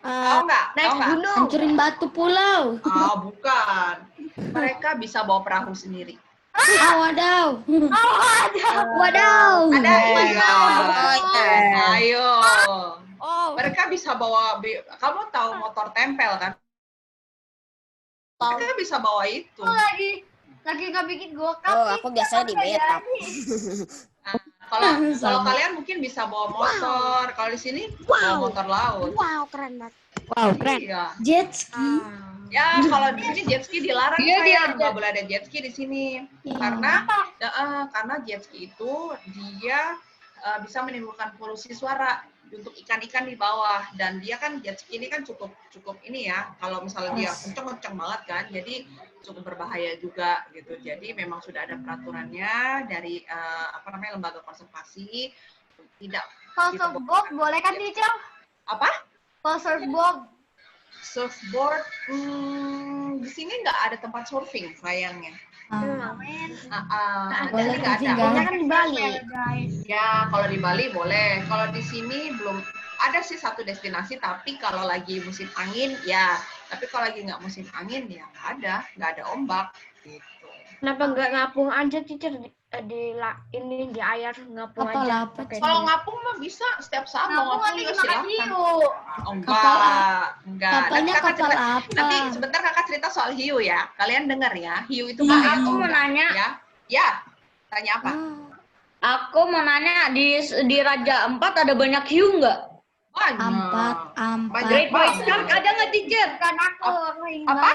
Tahu
nggak?
Naik gunung. Hancurin batu pulau.
Bukan. Mereka bisa bawa perahu sendiri.
Wadaw. Wadaw.
Ada. Ayo.
Oh.
Mereka bisa bawa, kamu tahu motor tempel kan? Mereka bisa bawa itu.
Lagi nggak bikin go-kart.
Oh, aku biasanya di backup.
Kalau kalian mungkin bisa bawa motor, kalau di sini bawa motor laut.
Wow, keren banget. Wow, keren.
Iya.
Jet ski.
Ya, kalau di sini jet ski dilarang, saya nggak boleh ada jet ski di sini. Karena jet ski itu dia bisa menimbulkan polusi suara. untuk ikan-ikan di bawah, dan dia kan jet ski ini kan cukup ini ya, kalau misalnya dia kenceng-kenceng banget kan, jadi cukup berbahaya juga gitu. Jadi memang sudah ada peraturannya dari lembaga konservasi, tidak.
Kalau surfboard boleh kan teacher?
Apa?
Kalau surfboard?
Surfboard, di sini nggak ada tempat surfing sayangnya.
Boleh
nggak ada.
Boleh kan di Bali.
Ya, kalau di Bali boleh. Kalau di sini belum ada sih satu destinasi, tapi kalau lagi musim angin ya. Tapi kalau lagi nggak musim angin ya nggak ada ombak gitu.
Kenapa nggak ngapung aja teacher di air ngapung aja?
Kalau ngapung mah bisa setiap saat mau ngapung juga silakan. Oh, enggak.
Kapalnya kapal apa?
Nanti sebentar kakak cerita soal hiu ya. Kalian dengar ya. Hiu itu
Aku mau nanya.
Ya. Tanya apa?
Aku mau nanya di Raja Ampat ada banyak hiu nggak?
Ampat.
Great White Shark ada nggak teacher?
Kan aku
Apa?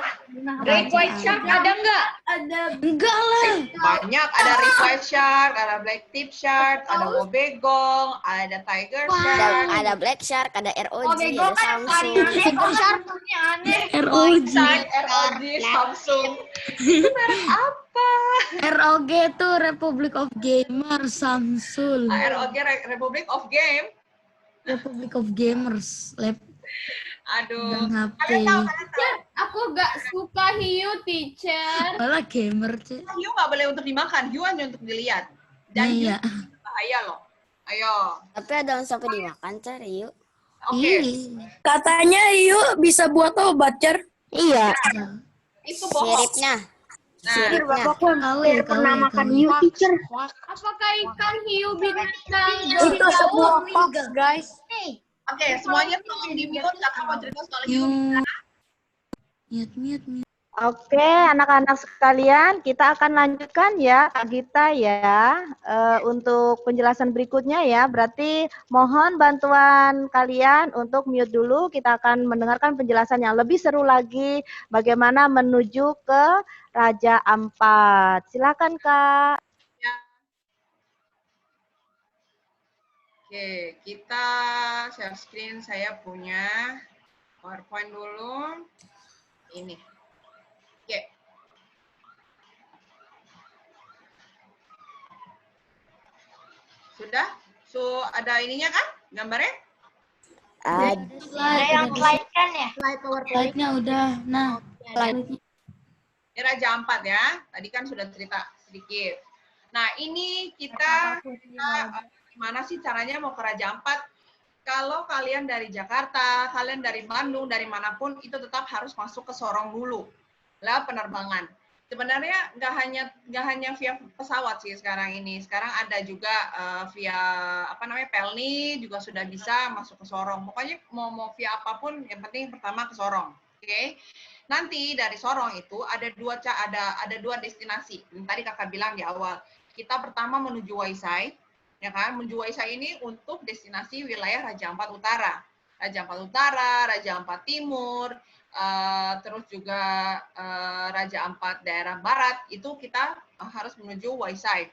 Great White Shark ada nggak?
Enggak lah.
Banyak, ada Great White Shark, ada Black Tip Shark, ada Wobegong, ada Tiger Shark,
Ada Black Shark, ada ROG,
Bego
ada
kan
Samsung.
ekor sharknya aneh.
ROG.
ROG, Samsung. Itu merek apa?
ROG itu Republic of Gamers, Samsung.
ROG, Republic of Game.
Republic of Gamers,
Aduh.
HP.
Aku gak suka hiu teacher.
Malah gamer, Cek.
Hiu nggak boleh untuk dimakan, hiu hanya untuk dilihat. Dan
Iya.
bahaya loh. Ayo.
Tapi ada yang sampai dimakan, cari yuk.
Oke.
Katanya hiu bisa buat obat, Cer. Iya.
Itu bohong.
Siripnya.
Kawin pernah makan hiu,
teacher. Apakah ikan hiu bintang?
Itu sebuah hoax, guys.
Oke, semuanya tolong di-mute. Kakak mau cerita soal hiu.
Mute.
Oke, anak-anak sekalian, kita akan lanjutkan ya, Kak Gita ya, untuk penjelasan berikutnya ya. Berarti mohon bantuan kalian untuk mute dulu. Kita akan mendengarkan penjelasan yang lebih seru lagi, bagaimana menuju ke Raja Ampat. Silakan, Kak.
Oke, kita share screen. Saya punya PowerPoint dulu. Ini. Oke. Sudah? Ada ininya kan? Gambarnya?
Ada yang slide kan ya? Slide PowerPoint.
Slide-nya udah. Nah,
Ini Raja Ampat ya. Tadi kan sudah cerita sedikit. Nah, ini kita gimana sih caranya mau ke Raja Ampat? Kalau kalian dari Jakarta, kalian dari Bandung, dari manapun, itu tetap harus masuk ke Sorong dulu. Lah penerbangan. Sebenarnya nggak hanya via pesawat sih sekarang ini. Sekarang ada juga via Pelni juga sudah bisa masuk ke Sorong. Pokoknya mau via apapun, yang penting pertama ke Sorong. Oke. Nanti dari Sorong itu ada dua destinasi. Tadi kakak bilang di awal. Kita pertama menuju Waisai, ya kan? Menuju Waisai ini untuk destinasi wilayah Raja Ampat Utara. Raja Ampat Utara, Raja Ampat Timur, terus juga Raja Ampat daerah Barat, itu kita harus menuju Waisai.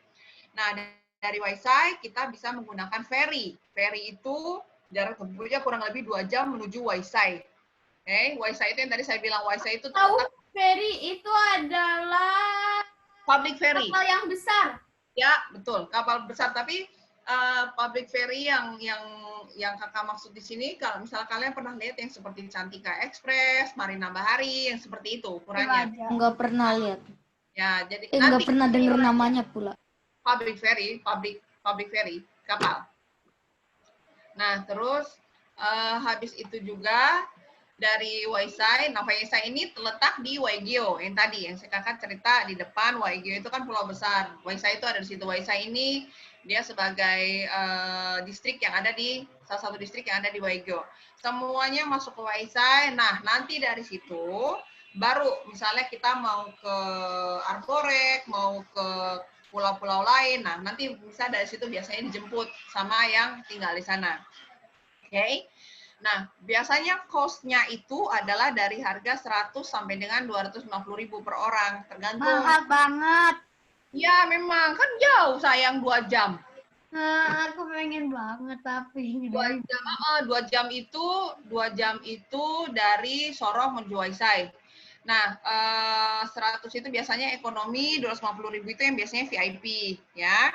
Nah, dari Waisai kita bisa menggunakan ferry. Ferry itu jarak tempuhnya kurang lebih 2 jam menuju Waisai. Waisai itu yang tadi saya bilang, Waisai itu
Ferry itu adalah
public ferry.
kapal yang besar.
Ya, betul, kapal besar. Tapi public ferry yang kakak maksud di sini, kalau misalnya kalian pernah lihat yang seperti Cantika Express, Marina Bahari, yang seperti itu ukurannya.
nggak pernah lihat.
Ya, jadi
Nggak pernah dengar namanya pula.
Public ferry, kapal. Nah, terus habis itu juga dari Waisai. Nah, Waisai ini terletak di Waigeo yang tadi yang saya kakak cerita di depan. Waigeo itu kan pulau besar. Waisai itu ada di situ. Waisai ini dia sebagai distrik yang ada di salah satu distrik yang ada di Waigeo. Semuanya masuk ke Waisai. Nah, nanti dari situ baru misalnya kita mau ke Arborek, mau ke pulau-pulau lain. Nah, nanti bisa dari situ biasanya dijemput sama yang tinggal di sana. Oke. Nah, biasanya cost-nya itu adalah dari harga 100 sampai dengan 250.000 per orang, tergantung.
Mahal banget.
Ya, memang kan jauh sayang 2 jam.
Aku pengen banget tapi
2 jam itu dari Sorong menuju Waisai. Nah, 100 itu biasanya ekonomi, 250.000 itu yang biasanya VIP, ya.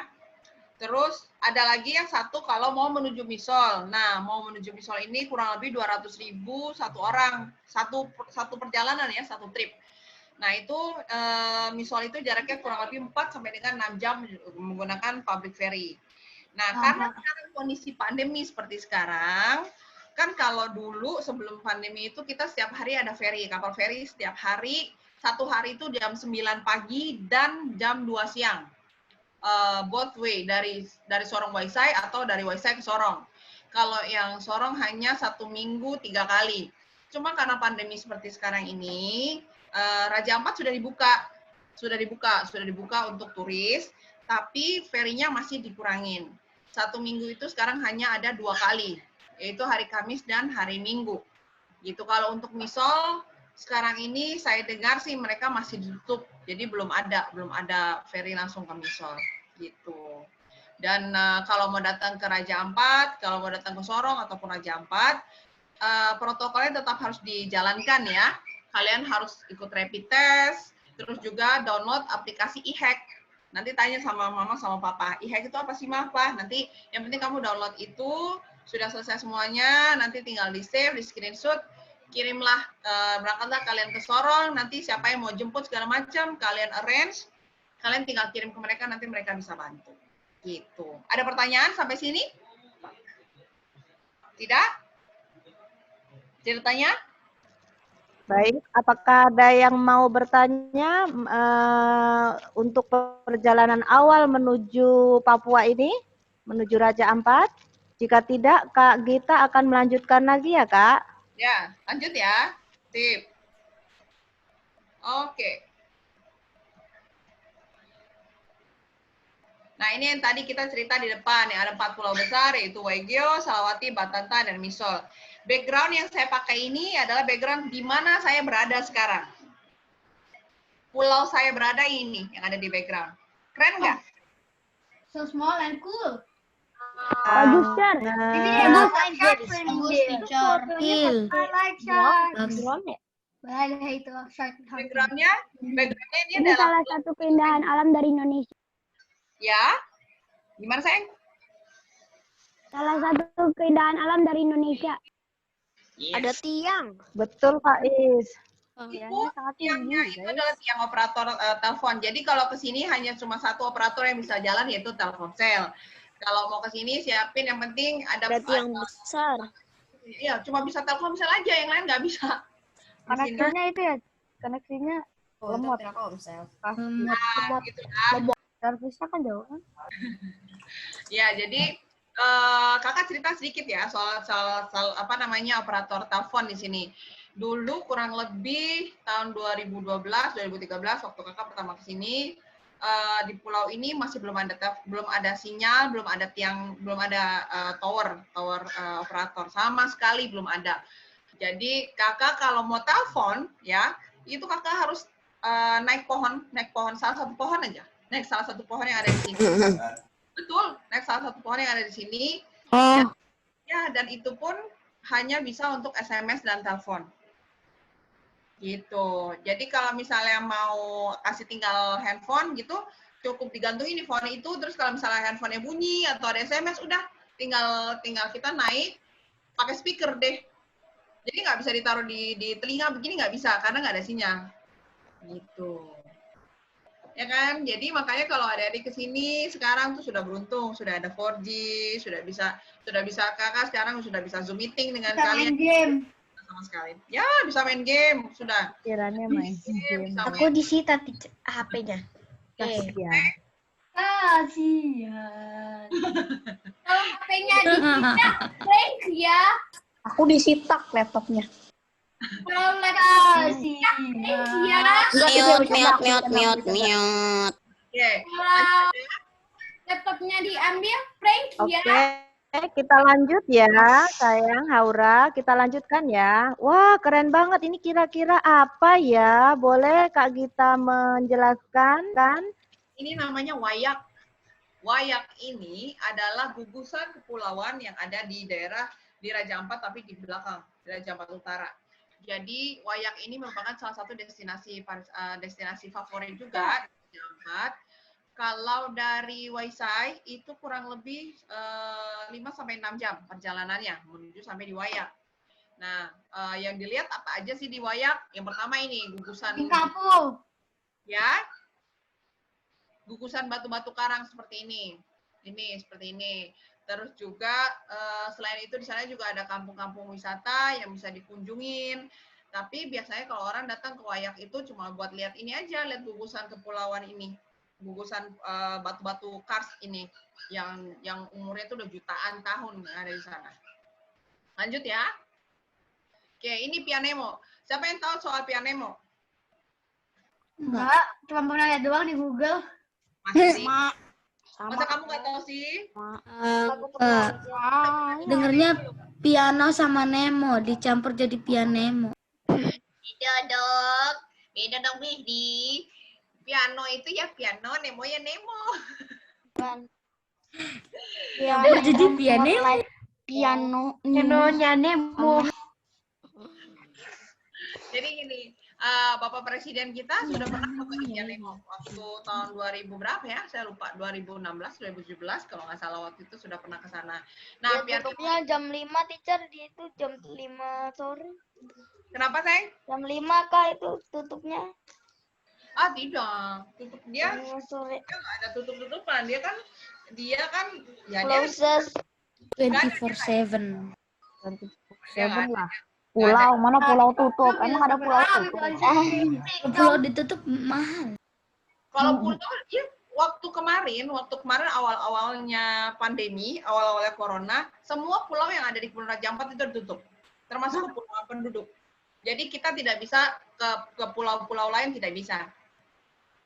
Terus ada lagi yang satu kalau mau menuju Misol. Nah, mau menuju Misol ini kurang lebih 200.000 satu orang, satu perjalanan ya, satu trip. Nah, itu Misol itu jaraknya kurang lebih 4 sampai dengan 6 jam menggunakan public ferry. Nah, karena sekarang kondisi pandemi seperti sekarang, kan kalau dulu sebelum pandemi itu kita setiap hari ada ferry, kapal ferry setiap hari, satu hari itu jam 9 pagi dan jam 2 siang. Both way, dari Sorong Waisai atau dari Waisai ke Sorong. Kalau yang Sorong hanya 1 minggu 3 kali. Cuma karena pandemi seperti sekarang ini, Raja Ampat sudah dibuka untuk turis, tapi ferry-nya masih dikurangin. 1 minggu itu sekarang hanya ada 2 kali, yaitu hari Kamis dan hari Minggu. Gitu. Kalau untuk Misol, sekarang ini saya dengar sih mereka masih ditutup, jadi belum ada ferry langsung ke Misol, gitu. Dan kalau mau datang ke Raja Ampat, kalau mau datang ke Sorong ataupun Raja Ampat, protokolnya tetap harus dijalankan ya. Kalian harus ikut rapid test, terus juga download aplikasi e-hack. Nanti tanya sama mama sama papa, e-hack itu apa sih Papa? Nanti yang penting kamu download itu, sudah selesai semuanya, nanti tinggal di save, di screenshot, kirimlah, berangkatlah kalian ke Sorong, nanti siapa yang mau jemput segala macam, kalian arrange, kalian tinggal kirim ke mereka, nanti mereka bisa bantu. Gitu. Ada pertanyaan sampai sini? Tidak? Tidak tanya?
Baik, apakah ada yang mau bertanya untuk perjalanan awal menuju Papua ini, menuju Raja Ampat? Jika tidak, Kak Gita akan melanjutkan lagi ya, Kak?
Ya, lanjut ya. Sip. Oke. Nah, ini yang tadi kita cerita di depan, ya, ada 4 pulau besar, yaitu Waigeo, Salawati, Batanta, dan Misol. Background yang saya pakai ini adalah background di mana saya berada sekarang. Pulau saya berada ini, yang ada di background. Keren nggak?
So small and cool.
Bagus, Char.
Ini
Bagus.
Backgroundnya ini
Ini
adalah
salah satu keindahan alam dari Indonesia.
ya. Gimana sayang?
Salah satu keindahan alam dari Indonesia.
Yes.
Ada tiang.
Betul, Kak Is.
Tiangnya itu adalah tiang operator telepon. Jadi kalau ke sini hanya cuma satu operator yang bisa jalan, yaitu Telkomsel. Kalau mau ke sini siapin, yang penting ada
tiang besar.
Iya, cuma bisa Telkomsel aja, yang lain nggak bisa.
Koneksinya itu ya, koneksinya lemot.
Telkomsel.
Lemot.
Gitu kan.
Servisnya kan jauh kan?
Ya, jadi kakak cerita sedikit ya soal apa namanya operator telepon di sini. Dulu kurang lebih tahun 2012, 2013 waktu kakak pertama ke sini, di pulau ini masih belum ada sinyal, belum ada tiang, belum ada tower operator, sama sekali belum ada. Jadi kakak kalau mau telepon ya, itu kakak harus naik pohon salah satu pohon aja. Naik salah satu pohon yang ada di sini. Betul, naik salah satu pohon yang ada di sini. Ya, dan itu pun hanya bisa untuk SMS dan telepon. Gitu. Jadi kalau misalnya mau kasih tinggal handphone gitu, cukup digantungin di phone itu, terus kalau misalnya handphonenya bunyi atau ada SMS, udah tinggal kita naik pakai speaker deh. Jadi nggak bisa ditaruh di telinga begini, nggak bisa karena nggak ada sinyal. Gitu. Ya kan? Jadi makanya kalau adik-adik ke sini sekarang tuh sudah beruntung, sudah ada 4G, sudah bisa kakak sekarang sudah bisa Zoom meeting dengan kalian.
Main game.
Sama sekali. Ya, bisa main game, sudah.
Kiranya main game.
Aku disita HP-nya.
Kasihan.
Kasihan. Kalau HP-nya disita, prank ya.
Aku disita laptopnya.
Kalau laptop disita, prank ya.
Mute.
Oke.
Kalau laptopnya diambil, prank ya.
Oke, kita lanjut ya, sayang Haura. Kita lanjutkan ya. Wah, keren banget. Ini kira-kira apa ya? Boleh Kak Gita menjelaskan kan?
Ini namanya wayak. Wayak ini adalah gugusan kepulauan yang ada di daerah di Raja Ampat tapi di belakang, di Raja Ampat Utara. Jadi Wayak ini merupakan salah satu destinasi favorit juga di Raja Ampat. Kalau dari Waisai itu kurang lebih 5-6 jam perjalanannya menuju sampai di Wayak. Nah, yang dilihat apa aja sih di Wayak? Yang pertama ini gugusan
Kapul.
Ya. Gugusan batu-batu karang seperti ini. Ini seperti ini. Terus juga selain itu di sana juga ada kampung-kampung wisata yang bisa dikunjungin. Tapi biasanya kalau orang datang ke Wayak itu cuma buat lihat ini aja, lihat gugusan kepulauan ini. Gugusan batu-batu kars ini yang umurnya itu udah jutaan tahun ada di sana. Lanjut ya. Oke, ini Pianemo. Siapa yang tahu soal Pianemo?
Enggak, cuma pernah lihat doang di Google.
Masih? Masa kamu nggak tahu sih?
Dengernya piano sama Nemo dicampur jadi Pianemo.
Beda dong Wihdi. Piano itu ya piano, Nemo ya Nemo.
Jadi Pianemo.
Pianonya Nemo.
Jadi gini, Bapak Presiden kita sudah pernah ke Pianemo waktu tahun 2000 berapa ya? Saya lupa, 2016, 2017 kalau nggak salah waktu itu sudah pernah ke sana. Nah,
tutupnya jam 5, teacher, di itu jam 5 sore.
Kenapa, Sayang?
Jam 5 Kak itu tutupnya.
Ah, tidak. Tutup dia.
Sore.
Dia nggak ada tutup-tutupan. Dia kan ya
Closes
24/7.
24/7 lah. Pulau, mana pulau tutup? Emang ada pulau tutup?
Pulau ditutup mahal.
Kalau pulau, ya, waktu kemarin awal-awalnya pandemi, awal-awalnya corona, semua pulau yang ada di Kepulauan Raja Ampat itu ditutup, termasuk kepulauan penduduk. Jadi kita tidak bisa ke pulau-pulau lain, tidak bisa.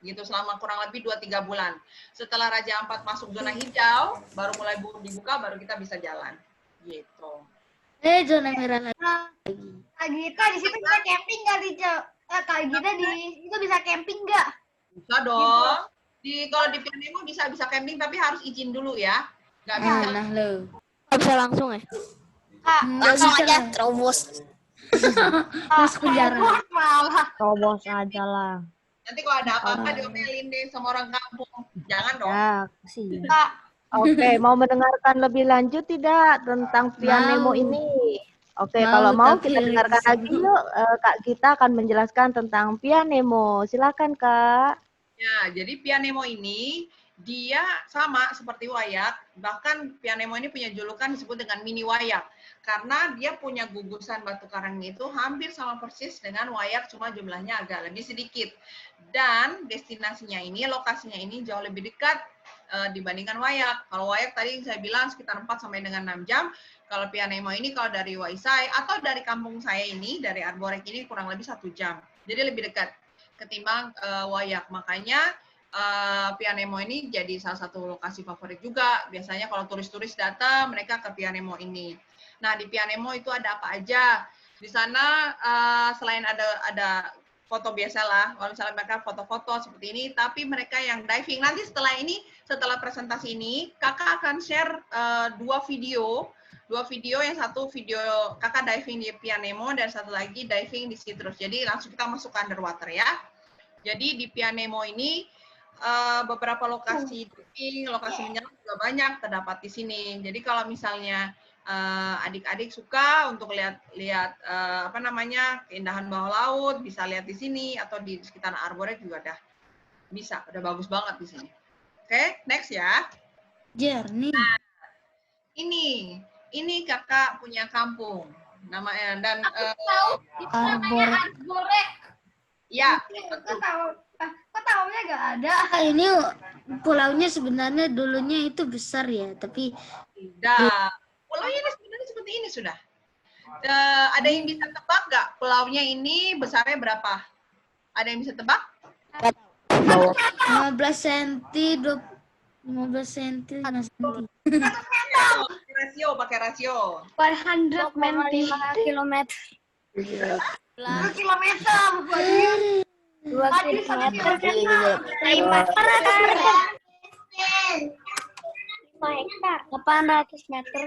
Gitu selama kurang lebih 2-3 bulan. Setelah Raja Ampat masuk zona hijau, baru mulai dibuka, baru kita bisa jalan. Gitu.
Zona merah lagi.
Kak Gita di situ bisa camping nggak di Kak Gita di itu bisa camping nggak?
Bisa dong. Kalau di Pianemo bisa camping tapi harus izin dulu ya. Nggak bisa.
Nah lo.
Nggak bisa langsung ya?
Langsung aja terobos.
Terus penjara.
Terobos aja lah.
Nanti kalau ada apa-apa diomelin deh sama orang kampung. Jangan dong.
Ya, sih. Oke, mau mendengarkan lebih lanjut tidak tentang Pianemo ini? Oke, kalau mau kita dengarkan lagi yuk. Kak Gita akan menjelaskan tentang Pianemo. Silakan, Kak.
Ya, jadi Pianemo ini dia sama seperti Wayak, bahkan Pianemo ini punya julukan disebut dengan mini Wayak. Karena dia punya gugusan batu karangnya itu hampir sama persis dengan Wayak, cuma jumlahnya agak lebih sedikit. Dan destinasinya ini, lokasinya ini jauh lebih dekat dibandingkan Wayak. Kalau Wayak tadi saya bilang sekitar 4 sampai dengan 6 jam. Kalau Pianemo ini kalau dari Waisai atau dari kampung saya ini, dari Arborek ini kurang lebih 1 jam. Jadi lebih dekat ketimbang Wayak. Makanya Pianemo ini jadi salah satu lokasi favorit juga. Biasanya kalau turis-turis datang, mereka ke Pianemo ini. Nah, di Pianemo itu ada apa aja? Di sana selain ada foto biasalah, kalau misalnya mereka foto-foto seperti ini, tapi mereka yang diving. Nanti setelah presentasi ini, kakak akan share 2 video. 2 video, yang satu video kakak diving di Pianemo, dan satu lagi diving di Citrus. Jadi langsung kita masuk ke underwater ya. Jadi di Pianemo ini, beberapa lokasi diving, lokasi menyelam juga banyak terdapat di sini. Jadi kalau misalnya adik-adik suka untuk lihat keindahan bawah laut, bisa lihat di sini atau di sekitar Arborek juga udah bagus banget di sini. Oke, next ya.
Jernih.
Nah, ini kakak punya kampung namanya dan
Arborek.
Ya,
Kok tahunya nggak ada?
Ini pulaunya sebenarnya dulunya itu besar ya, tapi
tidak. Pulaunya sebenarnya seperti ini sudah. Ada yang bisa tebak nggak pulaunya ini besarnya berapa? Ada yang bisa tebak?
15 cm, 15 cm, 5 cm.
Pakai rasio.
100
kilometer.
2 kilometer.
2 kilometer.
hektar.
800 meter.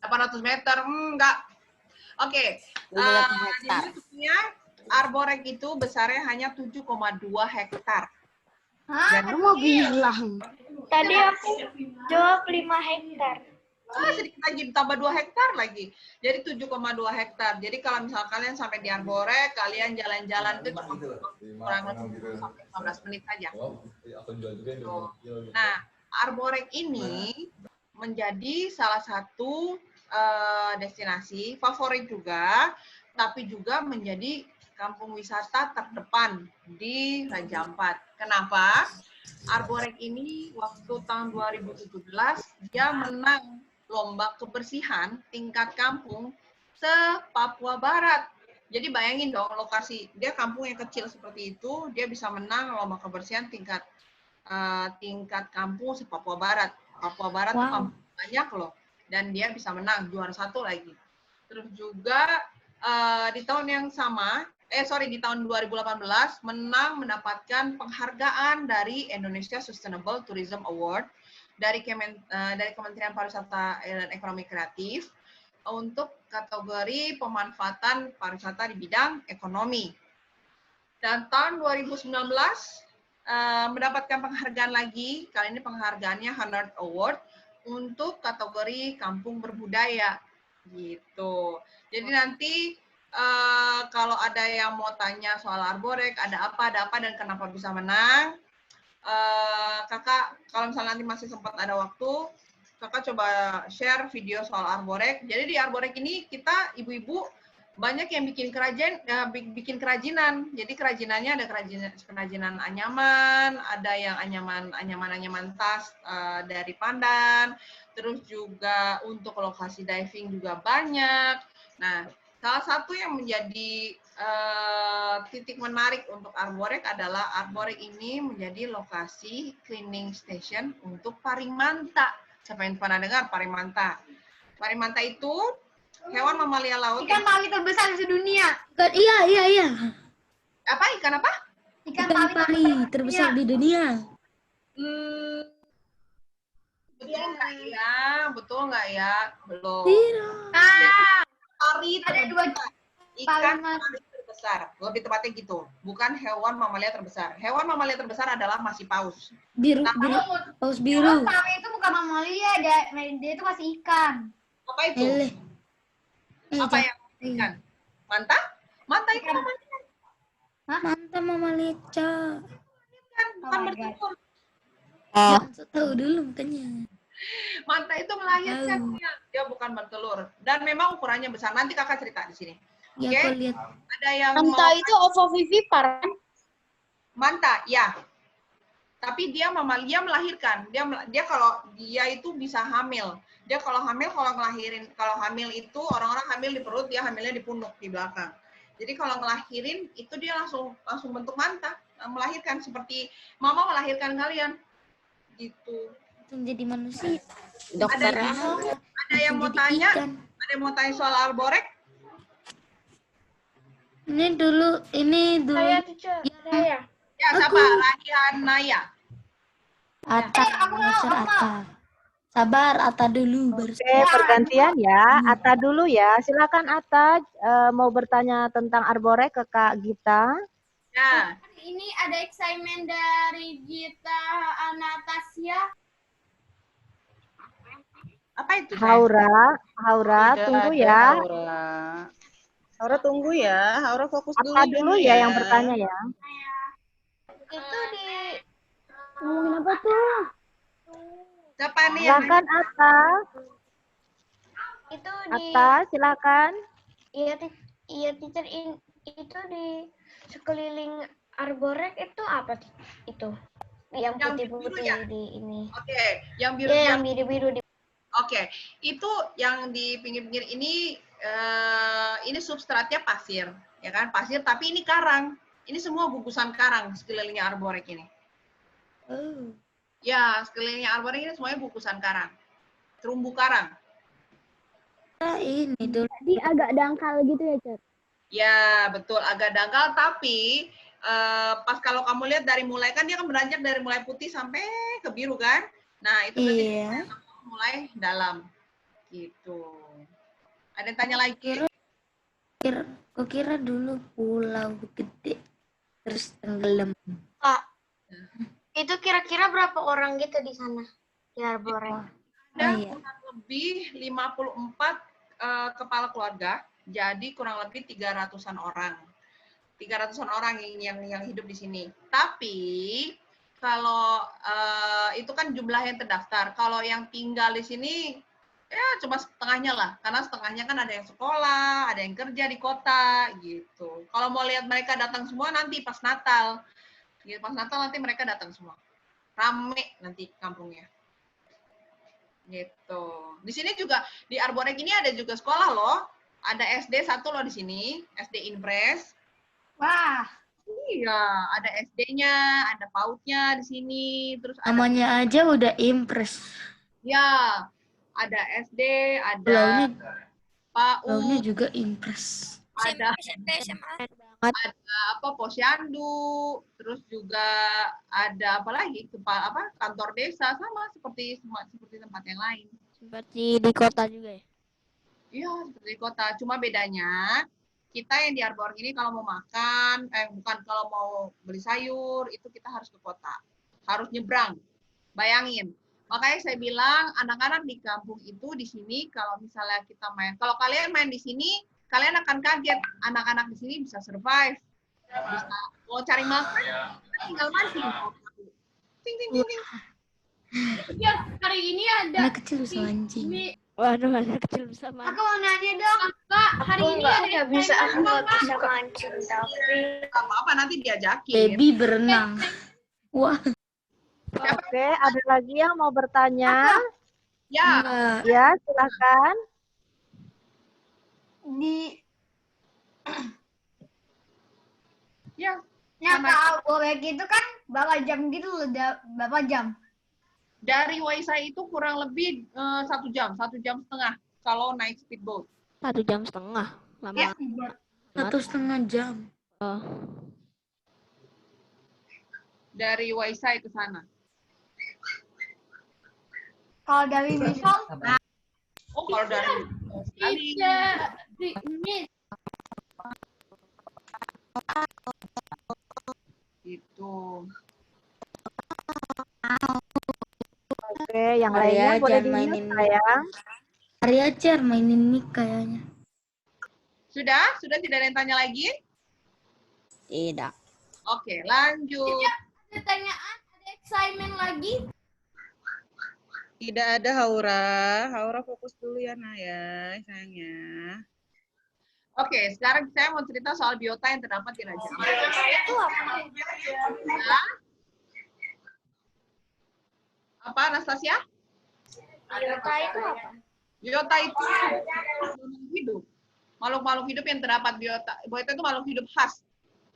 800 meter, enggak. Oke, di YouTube-nya Arborek itu besarnya hanya 7,2 hektar.
Baru mau bilang.
Tadi aku jawab 5 hektar.
Sedikit lagi ditambah 2 hektar lagi. Jadi 7,2 hektar. Jadi kalau misal kalian sampai di Arborek, kalian jalan-jalan itu cuma kurang lebih sampai 15 menit aja. Nah, Arborek ini menjadi salah satu destinasi favorit juga, tapi juga menjadi kampung wisata terdepan di Raja Ampat. Kenapa? Arborek ini waktu tahun 2017 dia menang lomba kebersihan tingkat kampung se-Papua Barat. Jadi bayangin dong lokasi, dia kampung yang kecil seperti itu, dia bisa menang lomba kebersihan tingkat kampung se-Papua Barat. Papua Barat tuh kampung banyak loh. Dan dia bisa menang juara 1 lagi. Terus juga di tahun yang sama, di tahun 2018 mendapatkan penghargaan dari Indonesia Sustainable Tourism Award dari Kementerian Pariwisata dan Ekonomi Kreatif untuk kategori pemanfaatan pariwisata di bidang ekonomi. Dan tahun 2019 mendapatkan penghargaan lagi, kali ini penghargaannya Honor Award untuk kategori kampung berbudaya gitu. Jadi nanti kalau ada yang mau tanya soal Arborek, ada apa dan kenapa bisa menang, kakak kalau misalnya nanti masih sempat ada waktu, kakak coba share video soal Arborek. Jadi di Arborek ini kita ibu-ibu banyak yang bikin kerajinan. Jadi kerajinannya ada kerajinan anyaman, ada yang anyaman tas dari pandan, terus juga untuk lokasi diving juga banyak. Nah, salah satu yang menjadi titik menarik untuk Arborek adalah Arborek ini menjadi lokasi cleaning station untuk parimanta. Siapa yang pernah dengar parimanta? Parimanta itu hewan mamalia laut.
Ikan tali terbesar di dunia.
Iya.
Apa? Ikan apa?
Ikan tali terbesar di dunia.
Betul nggak ya? Belum. Tari terbesar. Ikan tari terbesar. Lebih tepatnya gitu. Bukan hewan mamalia terbesar. Hewan mamalia terbesar adalah masih paus.
Paus biru.
Tari itu bukan mamalia, dia itu masih ikan.
Apa itu? Apa yang ikan? Manta? Manta itu mamalia.
Manta mamalia.
Bukan bertelur.
Tahu dulu makanya.
Manta itu melahirkan, dia bukan bertelur. Dan memang ukurannya besar. Nanti kakak cerita di sini.
Ya, aku lihat.
Ada yang
Manta itu ovovivipar.
Manta, ya. Tapi dia melahirkan. Dia kalau dia itu bisa hamil. Dia kalau hamil itu orang-orang hamil di perut, dia hamilnya di punuk di belakang. Jadi kalau ngelahirin itu dia langsung bentuk manta, melahirkan seperti mama melahirkan kalian. Gitu.
Jadi manusia.
Dokter.
Ada yang mau tanya? Ada yang mau tanya soal Arborek?
Ini dulu.
Saya, teacher. Saya.
Ya, siapa? Raihan Naya.
Ata. Sabar, Ata dulu.
Oke, pergantian ya. Ata dulu ya. Silakan Ata mau bertanya tentang Arborek ke Kak Gita.
Ya.
Ini ada excitement dari Gita Anastasia.
Apa itu?
Haura, tunggu ya.
Haura tunggu ya. Haura fokus dulu.
Ata dulu ya yang bertanya ya.
Itu di
Ngomongin apa tuh?
Siapa nih?
Silakan Ata.
itu di
Ata, silakan.
Iya teacher, itu di sekeliling Arborek itu apa itu? Yang putih-putih
ya?
di ini.
Oke, yang biru.
Iya, yang biru-biru di.
Oke, itu yang di pinggir-pinggir ini substratnya pasir, ya kan? Pasir, tapi ini karang. Ini semua gugusan karang sekelilingnya Arborek ini. Ya, sekelilingnya Arborek ini semuanya gugusan karang. Terumbu karang.
Ini dulu.
Tadi agak dangkal gitu ya, Cer?
Ya, betul. Agak dangkal, tapi pas kalau kamu lihat dari mulai, kan dia kan beranjak dari mulai putih sampai ke biru, kan? Nah, itu berarti mulai dalam. Gitu. Ada yang tanya lagi?
Kukira dulu pulau gede terus tenggelam.
Kak, itu kira-kira berapa orang gitu di sana? Di Arborek?
Ada kurang lebih 54 kepala keluarga, jadi kurang lebih 300-an orang. 300-an orang yang hidup di sini. Tapi kalau itu kan jumlah yang terdaftar. Kalau yang tinggal di sini ya cuma setengahnya lah, karena setengahnya kan ada yang sekolah, ada yang kerja di kota gitu. Kalau mau lihat mereka datang semua nanti pas Natal. Gitu, pas Natal nanti mereka datang semua. Rame nanti kampungnya. Gitu. Di sini juga di Arborek ini ada juga sekolah loh. Ada SD 1 loh di sini, SD Impres.
Wah.
Iya, ada SD-nya, ada PAUD-nya di sini, terus ada
Namanya aja udah Impres.
ya, ada SD,
Pulaunya
ada PAUD,
juga Impres.
ada apa Posyandu, terus juga ada apa lagi kantor desa sama seperti tempat yang lain.
Seperti di kota juga ya?
Iya, seperti di kota. Cuma bedanya kita yang di Arborek ini kalau mau makan, kalau mau beli sayur itu kita harus ke kota, harus nyebrang. Bayangin. Makanya saya bilang anak-anak di kampung itu di sini kalau misalnya kita main, kalau kalian main di sini, kalian akan kaget anak-anak di sini bisa survive, bisa mau cari makan, tinggal mancing. Ting ting ting ting.
Ya, hari ini ada
Anak kecil bisa mancing.
Waduh, anak kecil bisa mancing.
Aku mau nanya dong, Kak. Hari ini ada
bisa, aku nggak bisa mancing, tapi
Apa-apa nanti diajakin.
Baby berenang. Wah.
Oke, ada lagi yang mau bertanya?
Ya.
Ya, silakan.
Ya.
Nah, Kak, Arborek itu kan berapa jam gitu loh, berapa jam?
Dari Waisai itu kurang lebih 1 jam, 1,5 jam kalau naik speedboat.
1,5 jam. Lama.
Ya,
1,5 jam.
Dari Waisai ke sana.
kalau dari misal,
Oh, kalau dari itu.
Oke, yang lainnya boleh di-mute, sayang.
Arya Cer mainin mic kayaknya.
Sudah tidak ada yang tanya lagi?
Tidak.
Oke, lanjut.
ada pertanyaan, ada excitement lagi?
Tidak ada Haura. Haura fokus dulu ya, Naya, sayangnya.
Oke, sekarang saya mau cerita soal biota yang terdapat di Raja Ampat.
Itu apa?
Apa, Anastasia?
Biota itu apa?
Biota itu makhluk hidup. Makhluk-makhluk hidup yang terdapat biota. Biota itu makhluk hidup khas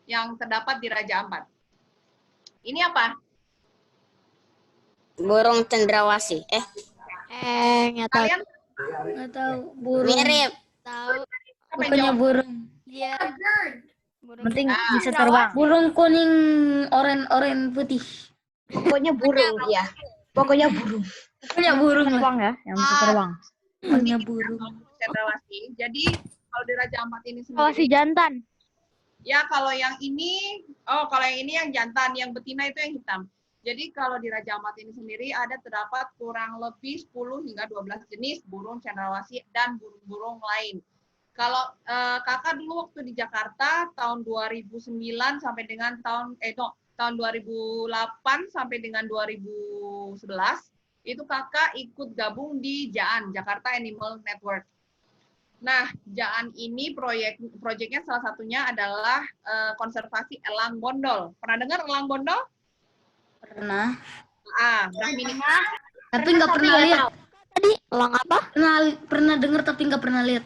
yang terdapat di Raja Ampat. Ini apa?
Burung cendrawasih.
Nggak tahu.
Kalian
Nggak tahu. Burung.
Mirip.
Tahu.
apa yang
Bukannya
jawab?
burung.
Dia
Penting bisa terbang.
Burung kuning, oren putih.
Pokoknya burung ya. Pokoknya burung.
Punya burung lah.
Terbang ya, yang bisa terbang.
Punya burung.
Cendrawasih. Jadi kalau di Raja Ampat ini
Oh, si
sendiri,
jantan.
ya kalau yang ini yang jantan, yang betina itu yang hitam. Jadi kalau di Raja Ampat ini sendiri ada terdapat kurang lebih 10 hingga 12 jenis burung cendrawasih dan burung-burung lain. Kalau kakak dulu waktu di Jakarta tahun 2009 sampai dengan tahun 2008 sampai dengan 2011 itu kakak ikut gabung di JAAN, Jakarta Animal Network. Nah, JAAN ini proyeknya salah satunya adalah konservasi elang bondol. Pernah dengar elang bondol?
Pernah.
Brahmini.
Tapi nggak pernah lihat.
Tadi elang apa?
Pernah dengar tapi nggak pernah lihat.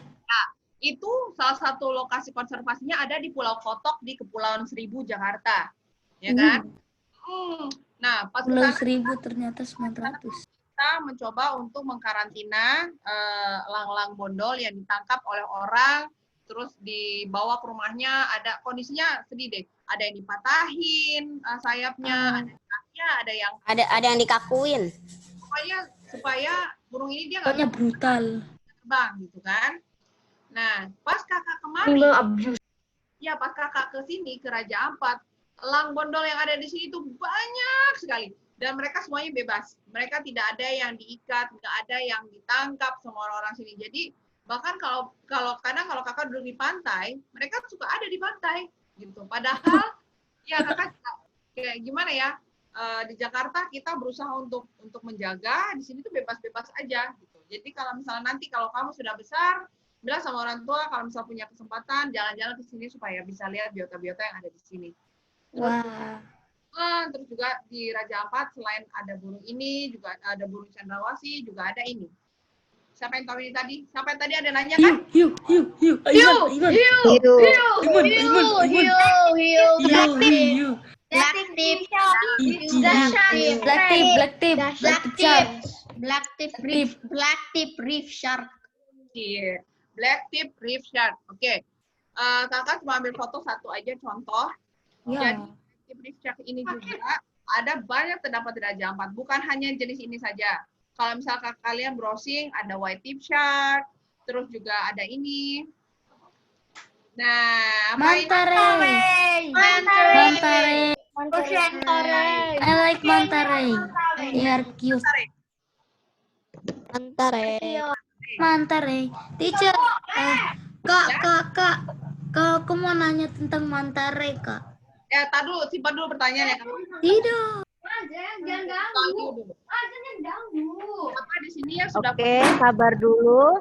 Itu salah satu lokasi konservasinya ada di Pulau Kotok di Kepulauan Seribu, Jakarta. Ya kan? Nah, pas
Pulau
kesana,
Seribu ternyata 900.
kita mencoba untuk mengkarantina elang-elang bondol yang ditangkap oleh orang, terus dibawa ke rumahnya, ada kondisinya sedih deh. Ada yang dipatahin sayapnya, ada yang kakinya, ada yang
Ada yang dikakuin.
pokoknya supaya burung ini dia nggak
Pokoknya brutal.
terbang gitu kan. Nah, pas kakak
Animal
kemari,
abuse.
ya pas kakak ke sini ke Raja Ampat, elang bondol yang ada di sini itu banyak sekali. Dan mereka semuanya bebas. Mereka tidak ada yang diikat, nggak ada yang ditangkap sama orang-orang sini. Jadi bahkan kalau kadang kalau kakak duduk di pantai, mereka suka ada di pantai gitu. Padahal ya kakak kayak gimana ya? Di Jakarta kita berusaha untuk menjaga, di sini tuh bebas-bebas aja gitu. Jadi kalau misalnya nanti kalau kamu sudah besar, bilang sama orang tua kalau misalnya punya kesempatan jalan-jalan ke sini supaya bisa lihat biota-biota yang ada di sini. Terus juga di Raja Ampat selain ada burung ini juga ada burung cendrawasih, juga ada ini. Siapa yang tahu ini tadi? Siapa yang tadi ada nanya kan?
Hiu.
Blacktip reef shark.
Iya, blacktip reef shark. Oke. Kakak cuma ambil foto satu aja contoh. Jadi blacktip reef shark ini juga ada banyak terdapat di Raja Ampat. Bukan hanya jenis ini saja. Kalau misalkan kalian browsing, ada white tip shark, terus juga ada ini. Nah,
Manta ray. I like manta ray. They are cute. Manta ray. Teacher, kak. Kalau aku mau nanya tentang manta ray, Kak.
Ya, tar dulu, simpan dulu pertanyaannya.
Tidak.
Jangan ganggu. Jangan ganggu.
Apa di sini ya sudah.
Oke, sabar dulu.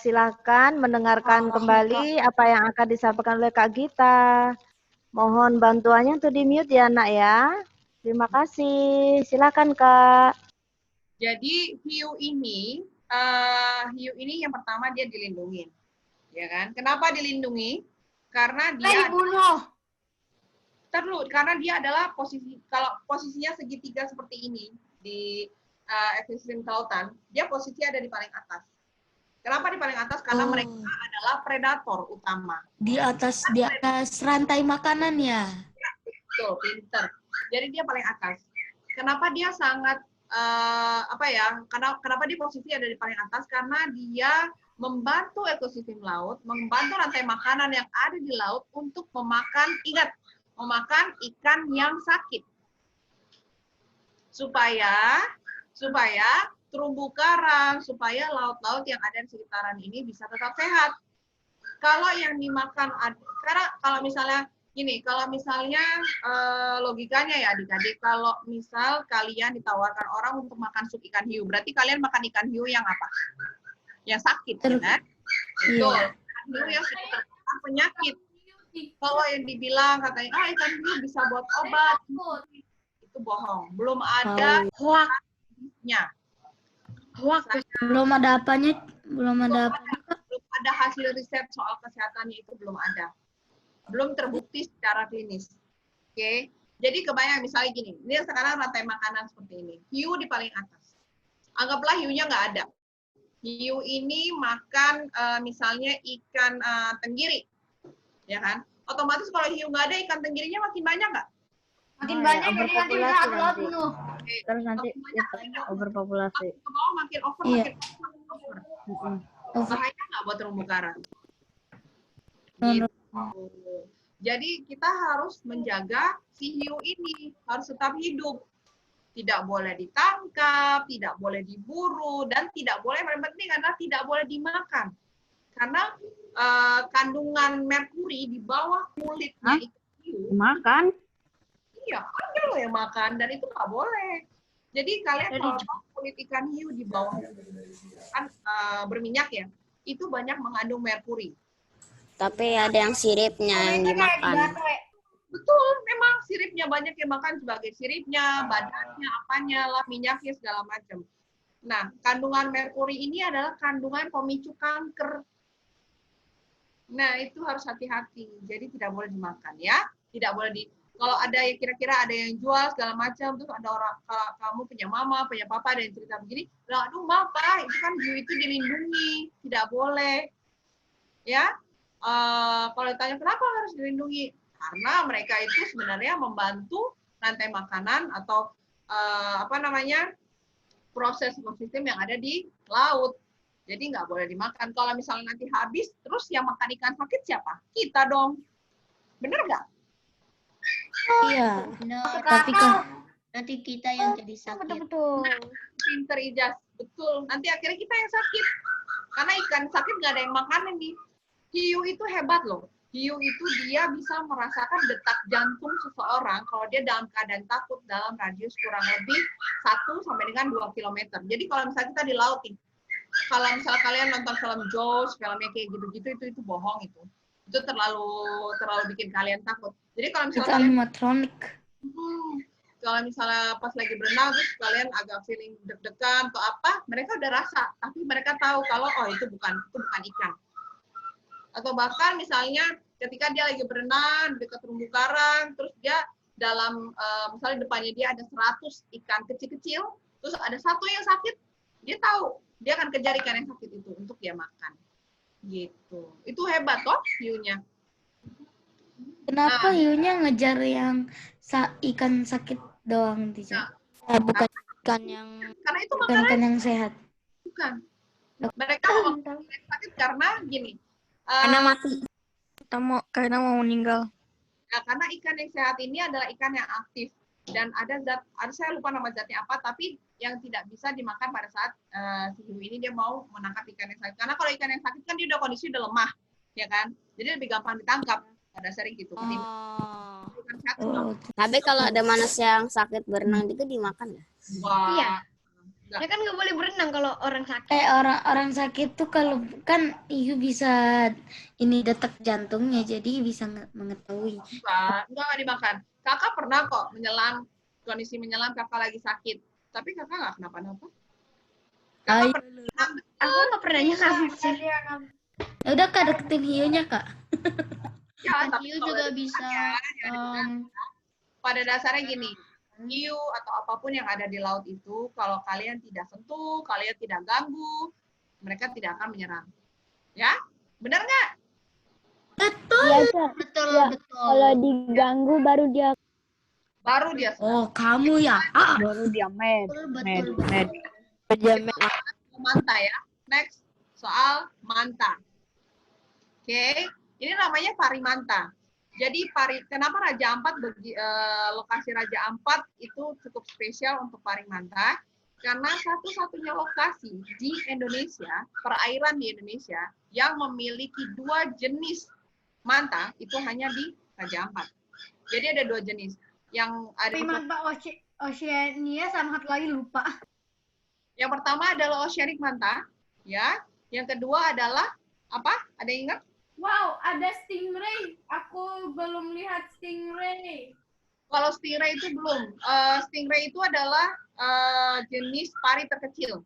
Silakan mendengarkan kembali apa yang akan disampaikan oleh Kak Gita. Mohon bantuannya untuk di-mute ya, Nak ya. Terima kasih. Silakan, Kak.
Jadi hiu ini yang pertama dia dilindungi. Ya kan? Kenapa dilindungi? Karena dia karena dia adalah posisinya segitiga seperti ini di ekosistem kelautan, dia posisi ada di paling atas. Kenapa di paling atas? Karena mereka adalah predator utama.
Di atas rantai makanan ya.
Tuh, pinter. Jadi dia paling atas. Kenapa dia sangat kenapa dia posisi ada di paling atas? Karena dia membantu ekosistem laut, membantu rantai makanan yang ada di laut untuk memakan ikan yang sakit. Supaya terumbu karang, supaya laut-laut yang ada di sekitaran ini bisa tetap sehat. Kalau yang dimakan, karena kalau misalnya logikanya ya adik-adik, kalau misal kalian ditawarkan orang untuk makan sup ikan hiu, berarti kalian makan ikan hiu yang apa? Yang sakit, kan? Betul. Ikan hiu yang sudah terkena penyakit. Kalau yang dibilang katanya, ikan hiu bisa buat obat, itu bohong. Belum ada hoax-nya.
Belum ada apanya. Belum ada
hasil riset soal kesehatannya, itu belum ada. Belum terbukti secara klinis. Oke. Jadi kebayang misalnya gini, ini sekarang rantai makanan seperti ini. Hiu di paling atas. Anggaplah hiunya nggak ada. Hiu ini makan misalnya ikan tenggiri. Ya kan? Otomatis kalau hiu nggak ada, ikan tenggirinya makin banyak nggak?
Makin banyak jadi nanti laut penuh.
Terus nanti overpopulasi.
Ke bawah makin over. Bahaya nggak buat terumbu karang? Gitu. Jadi kita harus menjaga si hiu ini, harus tetap hidup. Tidak boleh ditangkap, tidak boleh diburu, dan tidak boleh, yang penting adalah tidak boleh dimakan. Karena kandungan merkuri di bawah kulitnya ikan hiu.
Makan?
Iya, ada loh yang makan, dan itu nggak boleh. Jadi kalian kalau kulit ikan hiu di bawah kan berminyak ya, itu banyak mengandung merkuri.
Tapi ada yang siripnya yang dimakan.
Betul, memang siripnya banyak yang makan sebagai siripnya, badannya, apanya lah, minyaknya segala macam. Nah, kandungan merkuri ini adalah kandungan pemicu kanker. Nah, itu harus hati-hati. Jadi tidak boleh dimakan ya. Tidak boleh kalau ada yang kira-kira ada yang jual segala macam, terus ada orang, kalau kamu punya mama, punya papa, ada yang cerita begini, aduh Bapak, itu kan hiu itu dilindungi, tidak boleh. Ya, kalau ditanya kenapa harus dilindungi? Karena mereka itu sebenarnya membantu rantai makanan atau proses ekosistem yang ada di laut. Jadi nggak boleh dimakan. Kalau misalnya nanti habis, terus yang makan ikan sakit siapa? Kita dong. Bener nggak?
Iya.
Benar.
Tapi kan
Nanti kita yang jadi sakit.
Betul.
Pinter Ijas. Betul. Nanti akhirnya kita yang sakit. Karena ikan sakit nggak ada yang makan nih. Hiu itu hebat loh. Hiu itu dia bisa merasakan detak jantung seseorang kalau dia dalam keadaan takut dalam radius kurang lebih 1 sampai dengan 2 km. Jadi kalau misalnya kita di laut nih, kalau misalnya kalian nonton film Jaws, filmnya kayak gitu-gitu, itu bohong itu. Itu terlalu bikin kalian takut. Jadi kalau misalnya
itu
kalian
animatronic.
kalau misalnya pas lagi berenang terus kalian agak feeling deg-degan atau apa, mereka udah rasa, tapi mereka tahu kalau itu bukan ikan. Atau bahkan misalnya ketika dia lagi berenang dekat terumbu karang, terus dia dalam misalnya depannya dia ada 100 ikan kecil-kecil, terus ada satu yang sakit, dia tahu, dia akan kejar ikan yang sakit itu untuk dia makan. Gitu. Itu hebat kok hiunya.
Kenapa hiunya ngejar yang ikan sakit doang, Tica? Bukan ikan yang
karena itu
bukan ikan yang sehat.
Bukan. Mereka sakit karena gini.
Karena mati. Karena mau meninggal.
Nah, karena ikan yang sehat ini adalah ikan yang aktif dan ada saya lupa nama zatnya apa, tapi yang tidak bisa dimakan pada saat si hiu ini dia mau menangkap ikan yang sakit. Karena kalau ikan yang sakit kan dia udah kondisi udah lemah, ya kan? Jadi lebih gampang ditangkap pada sering gitu.
Tapi kalau ada manusia yang sakit berenang juga dimakan ya?
Wah.
Iya. Ya kan nggak boleh berenang kalau orang sakit.
Orang sakit tuh kalau kan hiu bisa ini detak jantungnya, jadi bisa mengetahui.
Enggak dimakan. Kakak pernah kok kondisi menyelam kakak lagi sakit. Tapi kakak nggak kenapa-napa. Kakak
Aku nggak pernah nyelam sih.
Ya udah Kak, deketin hiunya Kak.
Ya,
hiu juga bisa.
Pada dasarnya gini, hiu atau apapun yang ada di laut itu, kalau kalian tidak sentuh, kalian tidak ganggu, mereka tidak akan menyerang. Ya, benar nggak?
Betul.
Ya, betul. Kalau diganggu baru dia.
Oh, kamu ya?
Baru dia med.
Manta ya. Next, soal manta. Oke, ini namanya parimanta. Jadi kenapa Raja Ampat lokasi Raja Ampat itu cukup spesial untuk parimanta? Karena satu-satunya lokasi di Indonesia, perairan di Indonesia yang memiliki 2 jenis manta itu hanya di Raja Ampat. Jadi ada 2 jenis. Yang ada
manta Oceania sama satu lagi lupa.
Yang pertama adalah Oceanic manta, ya. Yang kedua adalah apa? Ada yang ingat?
Wow, ada stingray. Aku belum lihat stingray.
Kalau stingray itu belum. Stingray itu adalah jenis pari terkecil.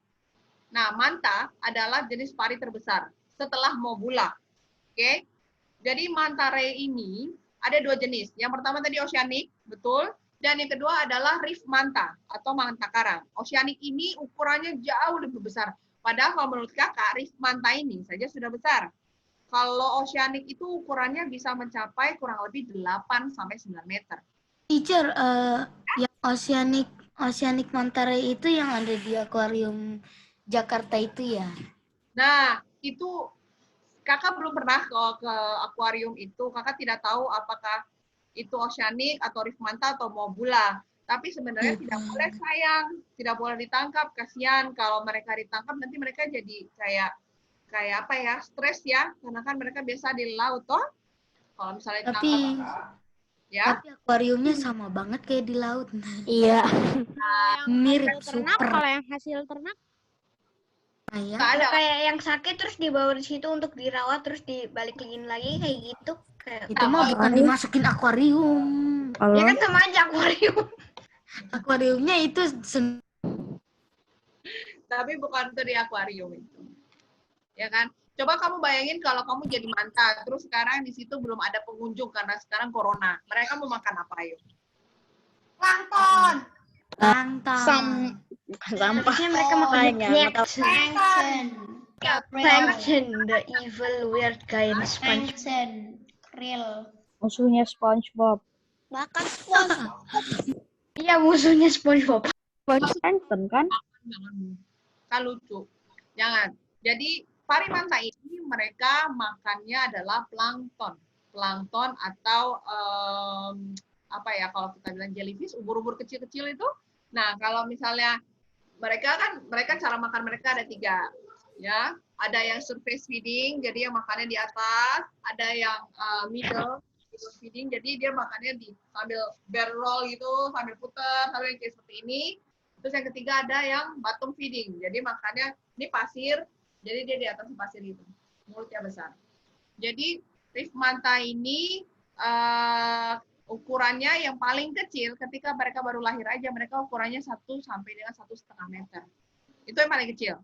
Nah, manta adalah jenis pari terbesar setelah mobula. Oke. Jadi manta ray ini ada 2 jenis. Yang pertama tadi oceanic, betul. Dan yang kedua adalah reef manta atau manta karang. Oceanic ini ukurannya jauh lebih besar. Padahal kalau menurut kakak, reef manta ini saja sudah besar. Kalau oceanic itu ukurannya bisa mencapai kurang lebih 8 sampai 9 meter.
Teacher, yang oceanic manta ray itu yang ada di akuarium Jakarta itu ya?
Nah, itu kakak belum pernah ke akuarium itu. Kakak tidak tahu apakah itu oceanic atau reef manta atau mobula. Tapi sebenarnya tidak boleh sayang, tidak boleh ditangkap. Kasihan kalau mereka ditangkap nanti mereka jadi kayak apa ya, stres ya, karena kan mereka biasa di laut toh. Kalau misalnya ditangkap,
tapi akuariumnya sama banget kayak di laut.
Iya.
Mirip
ternak,
super.
kalau yang hasil ternak
Ya.
Kayak yang sakit terus dibawa di situ untuk dirawat terus dibalikin lagi kayak gitu.
Itu mah bukan dimasukin akuarium.
Ya kan sama aja akuarium.
Akuariumnya itu
tapi bukan untuk di akuarium itu. Ya kan? Coba kamu bayangin kalau kamu jadi manta, terus sekarang di situ belum ada pengunjung karena sekarang corona. Mereka mau makan apa yuk?
Plankton.
Sampahnya mereka makan plankton, the evil weird guy in SpongeBob.
Krill.
musuhnya SpongeBob.
Makan SpongeBob.
Iya, musuhnya SpongeBob.
Plankton kan?
jangan. Kan lucu. Jangan. Jadi pari manta ini mereka makannya adalah plankton. Plankton atau apa ya kalau kita bilang jellyfish, ubur-ubur kecil-kecil itu. Nah, kalau misalnya mereka cara makan mereka ada 3, ya. Ada yang surface feeding, jadi yang makannya di atas. Ada yang middle feeding, jadi dia makannya sambil barrel roll gitu, sambil putar, sambil kayak seperti ini. Terus yang ketiga ada yang bottom feeding, jadi makannya ini pasir, jadi dia di atas pasir itu, mulutnya besar. Jadi reef manta ini ukurannya yang paling kecil ketika mereka baru lahir aja, mereka ukurannya 1 sampai dengan 1,5 meter. Itu yang paling kecil.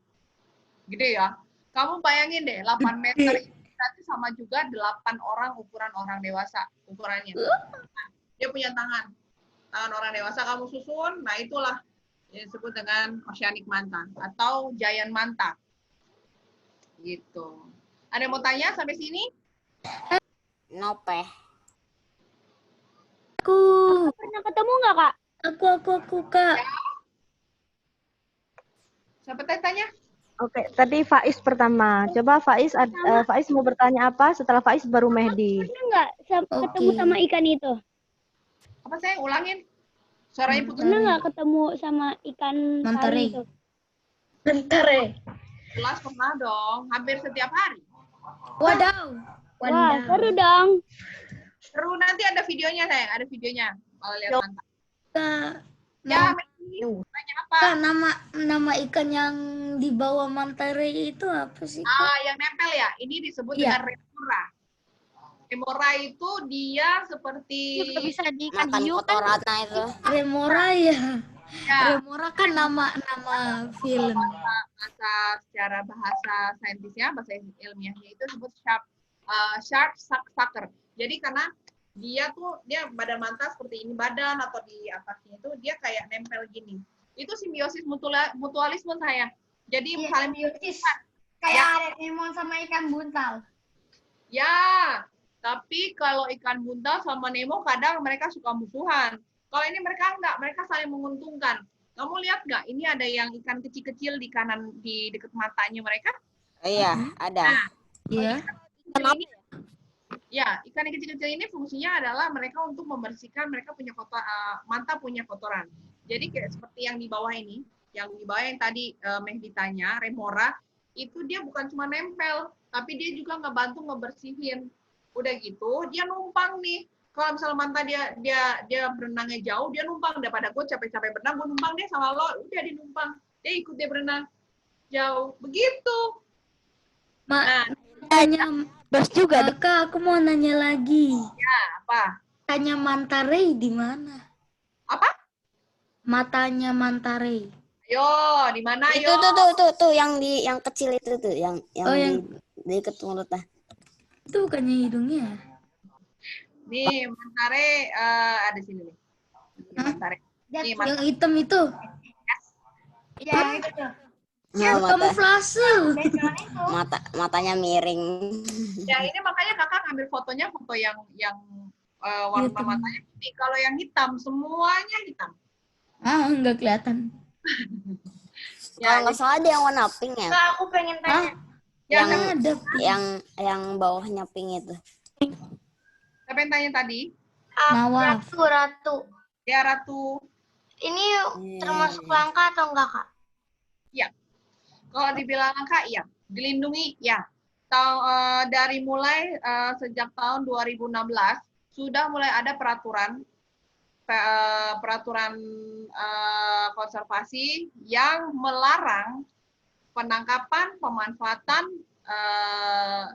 Gede ya. Kamu bayangin deh, 8 meter itu berarti sama juga 8 orang ukuran orang dewasa ukurannya. Nah, dia punya tangan orang dewasa kamu susun, nah itulah yang disebut dengan oceanic manta atau giant manta. Gitu. Ada yang mau tanya sampai sini?
Nope.
Aku
pernah ketemu nggak, Kak?
Aku, Kak.
Ya. Siapa tanya?
Oke, tadi Faiz pertama. Coba Faiz mau bertanya apa? Setelah Faiz baru Mehdi.
Pernah nggak ketemu sama ikan itu?
Apa saya ulangin? Suaranya putus.
Pernah nggak ketemu sama ikan pari itu?
Mantare.
Jelas pernah dong, hampir setiap hari.
Wadaw.
Wah, seru dong.
Seru, nanti ada videonya sayang, ada videonya. Kalau lihat mantap.
Ya,
tanya apa?
Kak, nama ikan yang di bawah mantare itu apa sih, Kak?
Yang nempel ya, ini disebut dengan remora. Remora itu dia seperti
bisa diikan
Makan
hiu kan?
kotorannya itu.
Remora ya.
Ya.
Remora kan nama film.
Secara bahasa saintisnya, bahasa ilmiahnya itu disebut shark sucker. Jadi karena dia badan manta seperti ini badan atau di atasnya itu dia kayak nempel gini. Itu simbiosis mutualisme saya. Jadi saling
simbiosis. Kayak anemon sama ikan buntal.
Ya, tapi kalau ikan buntal sama Nemo kadang mereka suka musuhan. Kalau ini mereka enggak, mereka saling menguntungkan. Kamu lihat nggak? Ini ada yang ikan kecil-kecil di kanan di dekat matanya mereka.
Iya, ada.
Iya.
Kenapa? Ya, ikan yang kecil-kecil ini fungsinya adalah mereka untuk membersihkan, mereka punya manta punya kotoran. Jadi kayak seperti yang di bawah ini, yang di bawah yang tadi Mehdi tanya, remora, itu dia bukan cuma nempel, tapi dia juga ngebantu ngebersihin. Udah gitu, dia numpang nih. Kalau misalnya manta dia berenangnya jauh, dia numpang. Daripada gue capek-capek berenang, gue numpang deh sama lo, udah dia numpang. Dia ikut dia berenang jauh. Begitu.
Tanya Bos juga. Kak, aku mau nanya lagi.
Ya, apa?
Tanya mantare di mana?
Apa?
Matanya mantare.
Yo, di mana
itu
yo?
Tuh yang kecil itu tuh, yang di dekat mulutnya.
Itu bukannya hidungnya?
Nih, mantare ada sini nih. Mantare. Nih,
yang hitam itu.
Ya, itu tuh.
Nah,
kamuflase.
Matanya miring.
Ya, ini makanya kakak ngambil fotonya foto yang warna matanya putih. Kalau yang hitam semuanya hitam.
Nggak kelihatan.
Kalau nggak salah ada yang warna pink ya.
Kak, aku pengen tanya.
Yang bawahnya pink itu.
Siapa yang tanya tadi?
Ratu.
Ya, Ratu.
Ini termasuk langka atau enggak, Kak?
Ya. Kalau dibilang langka, iya. Dilindungi, ya. Dari mulai sejak tahun 2016 sudah mulai ada peraturan konservasi yang melarang penangkapan, pemanfaatan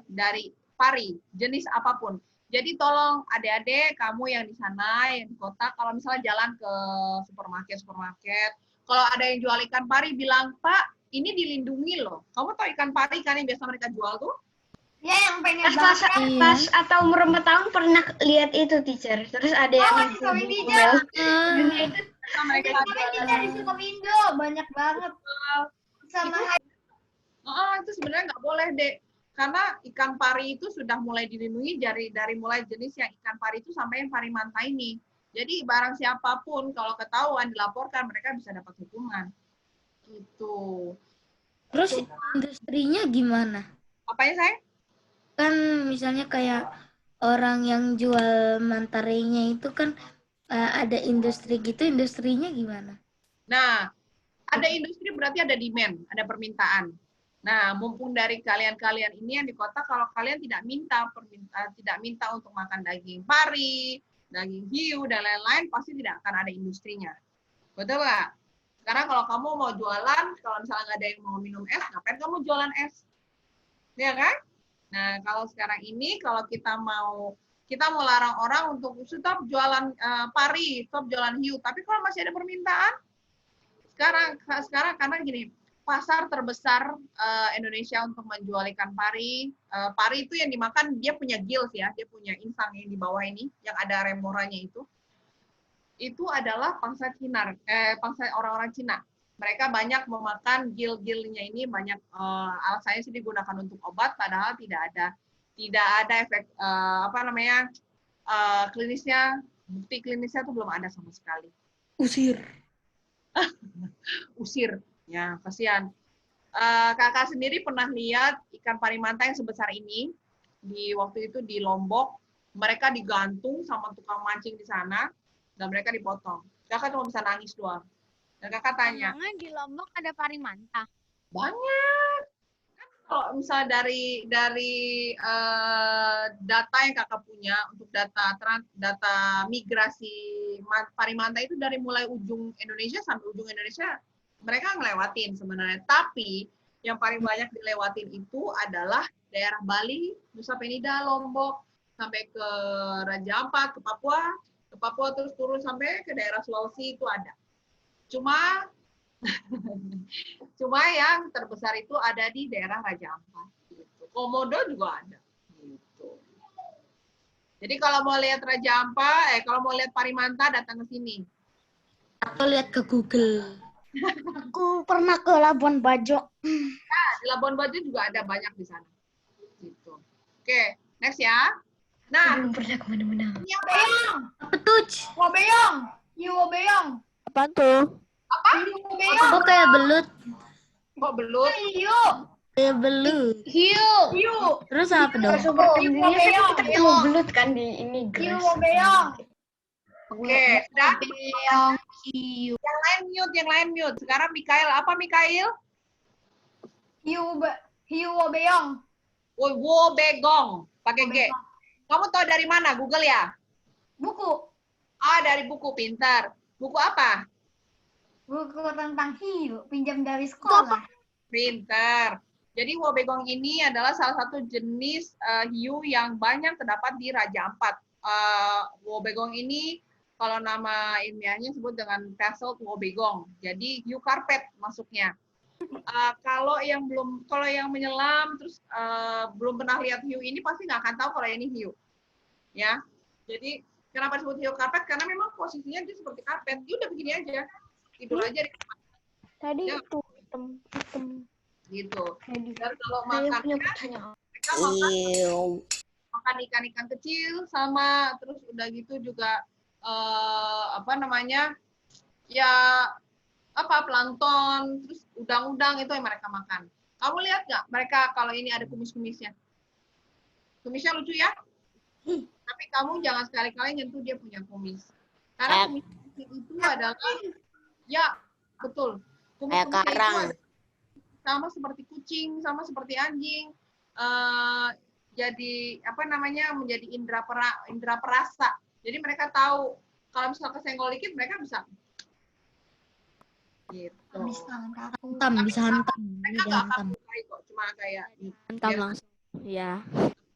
dari pari jenis apapun. Jadi tolong adik-adik kamu yang di sana, yang di kota, kalau misalnya jalan ke supermarket, kalau ada yang jual ikan pari bilang, Pak, ini dilindungi loh. Kamu tahu ikan pari kan yang biasa mereka jual tuh?
Ya, yang pengen pas atau umur 4 tahun pernah lihat itu, teacher. Terus ada yang teacher. Dunia itu mereka di Sukomindo banyak banget. Sama
itu sebenarnya nggak boleh, Dek. Karena ikan pari itu sudah mulai dilindungi dari mulai jenis yang ikan pari itu sampai yang pari manta ini. Jadi barang siapapun kalau ketahuan dilaporkan mereka bisa dapat hukuman. Gitu.
Terus industrinya gimana?
Apanya, sayang?
Kan misalnya kayak orang yang jual mantarenya itu kan ada industri gitu, industrinya gimana?
Nah, ada industri berarti ada demand, ada permintaan. Nah, mumpung dari kalian-kalian ini yang di kota, kalau kalian tidak minta untuk makan daging pari, daging hiu, dan lain-lain, pasti tidak akan ada industrinya. Betul nggak? Sekarang kalau kamu mau jualan, kalau misalnya nggak ada yang mau minum es, ngapain kamu jualan es? Ya kan? Nah, kalau sekarang ini, kalau kita mau larang orang untuk stop jualan pari, stop jualan hiu, tapi kalau masih ada permintaan, sekarang karena gini, pasar terbesar Indonesia untuk menjual ikan pari. Pari itu yang dimakan, dia punya gills ya, dia punya insang yang di bawah ini, yang ada remoranya itu. Itu adalah pangsa Cina, pangsa orang-orang Cina. Mereka banyak memakan gil-gilnya ini, banyak alasannya sih digunakan untuk obat, padahal tidak ada efek klinisnya, bukti klinisnya itu belum ada sama sekali. Usir. Ya, kasihan. Kakak sendiri pernah lihat ikan parimanta yang sebesar ini di waktu itu di Lombok. Mereka digantung sama tukang mancing di sana dan mereka dipotong. Kakak cuma bisa nangis doang. Dan kakak tanya.
Emangnya di Lombok ada parimanta?
Banyak. Kalau misalnya dari data yang kakak punya untuk data migrasi parimanta itu dari mulai ujung Indonesia sampai ujung Indonesia mereka ngelewatin sebenarnya. Tapi yang paling banyak dilewatin itu adalah daerah Bali, Nusa Penida, Lombok, sampai ke Raja Ampat, ke Papua terus turun sampai ke daerah Sulawesi itu ada. Cuma yang terbesar itu ada di daerah Raja Ampat. Gitu. Komodo juga ada. Gitu. Jadi kalau mau lihat Raja Ampat, kalau mau lihat parimanta datang ke sini.
Atau lihat ke Google.
Aku pernah ke Labuan Bajo.
Nah, di Labuan Bajo juga ada banyak di sana. Gitu. Oke, next ya. Nah,
belum pernah kemana-mana.
Beyong.
Apa tuh?
Wobeyong. Wobeyong.
Apa tuh?
Apa? Wobeyong.
Oh, kayak belut.
Kok belut?
Hiu.
Kayak belut.
Hiu.
Terus apa dong?
Wobeyong.
Kita ketemu belut kan di ini.
Hiu wobeyong.
Oke, sudah.
Wobeyong. Hiu.
Yang lain mute. Sekarang Mikael, apa Mikael?
Hiu wobeyong.
Wobegong, pakai G. Kamu tahu dari mana? Google ya?
Buku.
Dari buku, pintar. Buku apa?
Buku tentang hiu, pinjam dari sekolah.
Pintar. Jadi wobegong ini adalah salah satu jenis hiu yang banyak terdapat di Raja Ampat. Wobegong ini kalau nama ilmiahnya disebut dengan tasselled wobegong. Jadi hiu karpet masuknya. Kalau yang menyelam terus belum pernah lihat hiu ini pasti nggak akan tahu kalau ini hiu, ya. Jadi kenapa disebut hiu karpet? Karena memang posisinya dia seperti karpet. Dia udah begini aja, tidur aja di kamar.
Tadi
ya.
itu hitam.
Gitu. Dan kalau makannya, mereka makan ikan-ikan kecil sama terus udah gitu juga plankton, terus udang-udang itu yang mereka makan. Kamu lihat nggak mereka kalau ini ada kumis-kumisnya? Kumisnya lucu ya? Tapi kamu jangan sekali-kali nyentuh dia punya kumis. Karena kumis itu adalah, ya betul. Kumis-kumisnya itu sama seperti kucing, sama seperti anjing. Jadi menjadi indera perasa. Jadi mereka tahu kalau misalnya kesenggol dikit mereka bisa gitu.
Bisa hantam.
Mereka nggak akan mulai kok, cuma kayak
hantam langsung. Ya.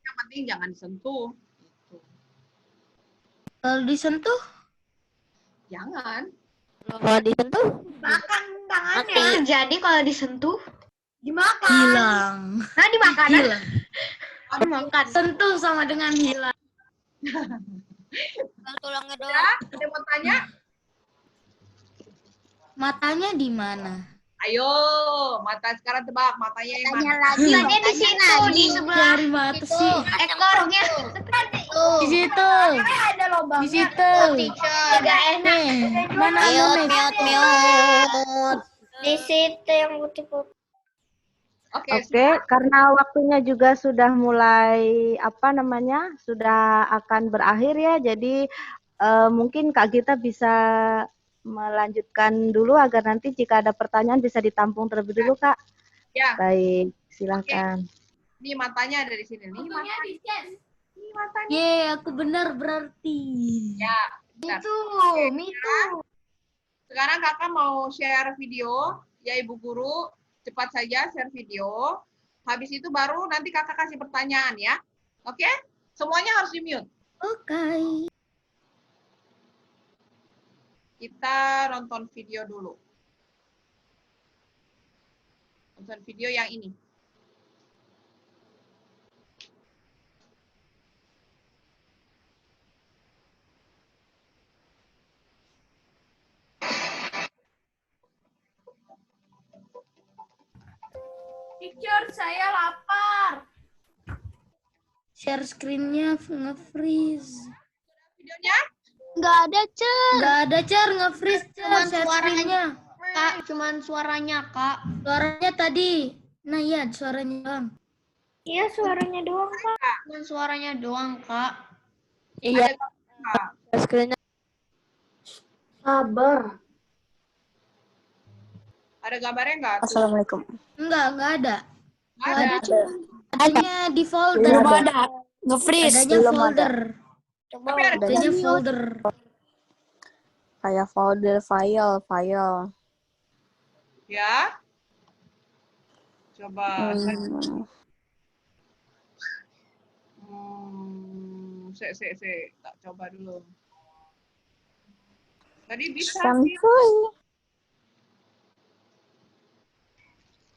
Yang penting jangan disentuh. Gitu.
Kalau disentuh?
Jangan.
Kalau disentuh?
Makan tangannya.
Jadi kalau disentuh?
Dimakan.
Hilang.
Nah, dimakan.
Hilang.
Dimakan.
Sentuh sama dengan hilang.
Tulangnya doang.
Ya, ada mau tanya?
Matanya di mana?
Ayo, mata sekarang tebak matanya yang mana?
Matanya di situ, di sebelah
Dari mata sih.
ekornya.
Di situ.
Ada lubangnya.
Di situ.
Agak enak.
Mana
Mute.
Di situ yang putih-putih.
Oke, karena waktunya juga sudah mulai sudah akan berakhir ya. Jadi mungkin Kak Gita bisa melanjutkan dulu agar nanti jika ada pertanyaan bisa ditampung terlebih dulu, Kak.
Ya.
Baik, silakan.
Ini matanya ada di sini. Nih matanya. Ini matanya.
Yeay, aku benar berarti.
Ya.
Itu, itu.
Sekarang kakak mau share video, ya Ibu Guru, cepat saja share video. Habis itu baru nanti kakak kasih pertanyaan ya. Oke? Semuanya harus di-mute.
Oke.
Kita nonton video dulu. Nonton video yang ini.
Teacher, saya lapar.
Share screen-nya nge-freeze.
Videonya?
Nggak ada, Cer.
Nggak ada, Cer. Nge-freeze, Cer.
Cuman
Share screen-nya.
Kak, cuman suaranya, Kak.
Suaranya tadi. Nah, iya, suaranya doang.
Iya, suaranya doang, Kak.
Cuman suaranya doang, Kak.
Iya. Screen-nya.
Sabar.
Ada gambarnya nggak?
Assalamualaikum.
Nggak ada.
Nggak ada.
Adanya di folder.
Belum ada. Nge-freeze.
Adanya
Belum
folder.
Coba
Adanya folder.
Kayak folder file.
Ya. Coba. Tak coba dulu. Tadi bisa sih.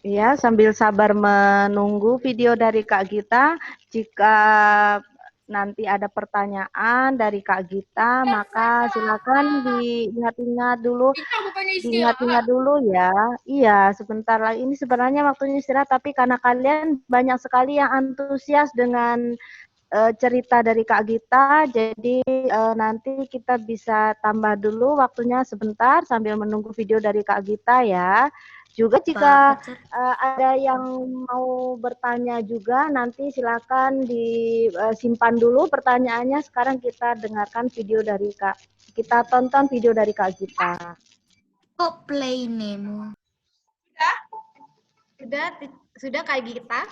Iya, sambil sabar menunggu video dari Kak Gita. Jika nanti ada pertanyaan dari Kak Gita, maka silakan diingat-ingat dulu. Diingat-ingat dulu ya. Iya, sebentar lagi. Ini sebenarnya waktunya istirahat, tapi karena kalian banyak sekali yang antusias dengan cerita dari Kak Gita, jadi nanti kita bisa tambah dulu waktunya sebentar sambil menunggu video dari Kak Gita ya. Juga jika ada yang mau bertanya juga, nanti silakan disimpan dulu pertanyaannya. Sekarang kita dengarkan video dari kita tonton video dari Kak Gita.
Kok play Nemo?
Sudah Kak Gita?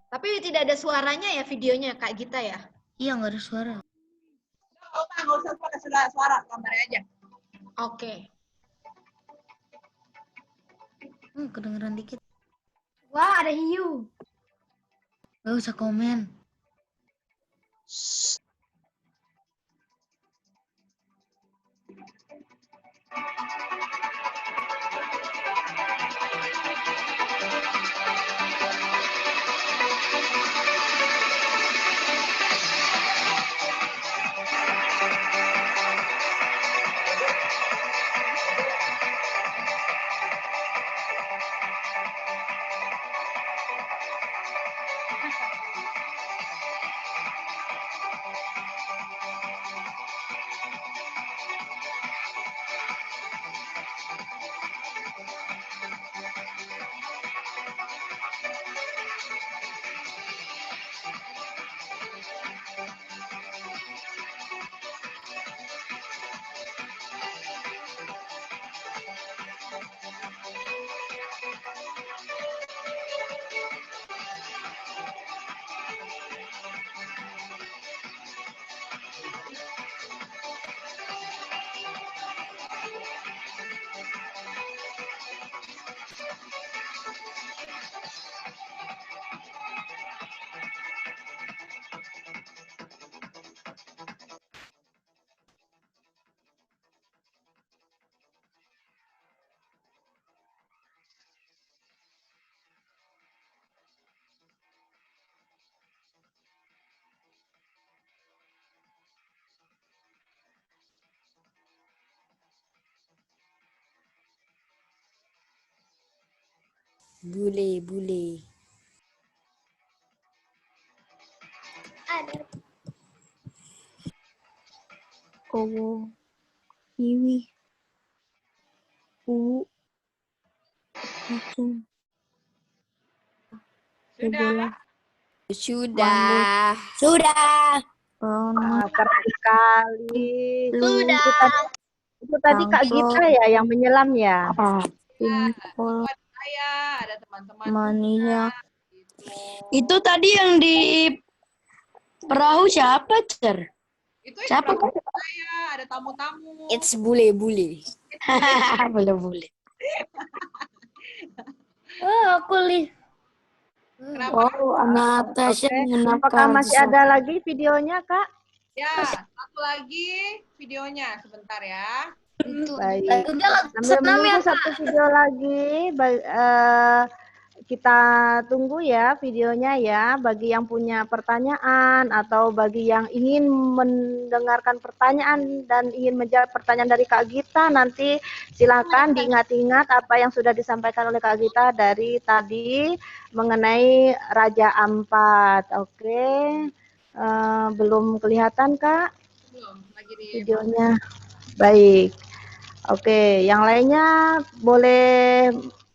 Tapi tidak ada suaranya ya videonya Kak Gita ya?
Iya, nggak ada suara.
Nggak usah pakai suara, gambarnya aja.
Oke.
Kedengeran dikit.
Wah, ada hiu.
Nggak usah komen.
Bule.
Ada.
Owo. Iwi. U.
Sudah.
Sudah. Sudah.
Keren sekali.
Sudah.
Itu tadi Kak Gita ya yang menyelam ya?
Itu ada saya, ada teman-teman.
Mania.
Itu tadi yang di perahu siapa, Cer?
Itu
Siapa?
saya, ada tamu-tamu.
It's bule-bule.
Bule-bule.
Oh, aku lihat.
Wow, Natasha
Apakah masih ada lagi videonya, Kak?
Ya, satu lagi videonya sebentar ya.
Baik. Sambil menunggu satu video lagi, kita tunggu ya videonya ya. Bagi yang punya pertanyaan atau bagi yang ingin mendengarkan pertanyaan dan ingin menjawab pertanyaan dari Kak Gita, nanti silakan diingat-ingat apa yang sudah disampaikan oleh Kak Gita dari tadi mengenai Raja Ampat. Oke. Belum kelihatan, Kak?
Belum, lagi di
videonya. Baik. Oke, yang lainnya boleh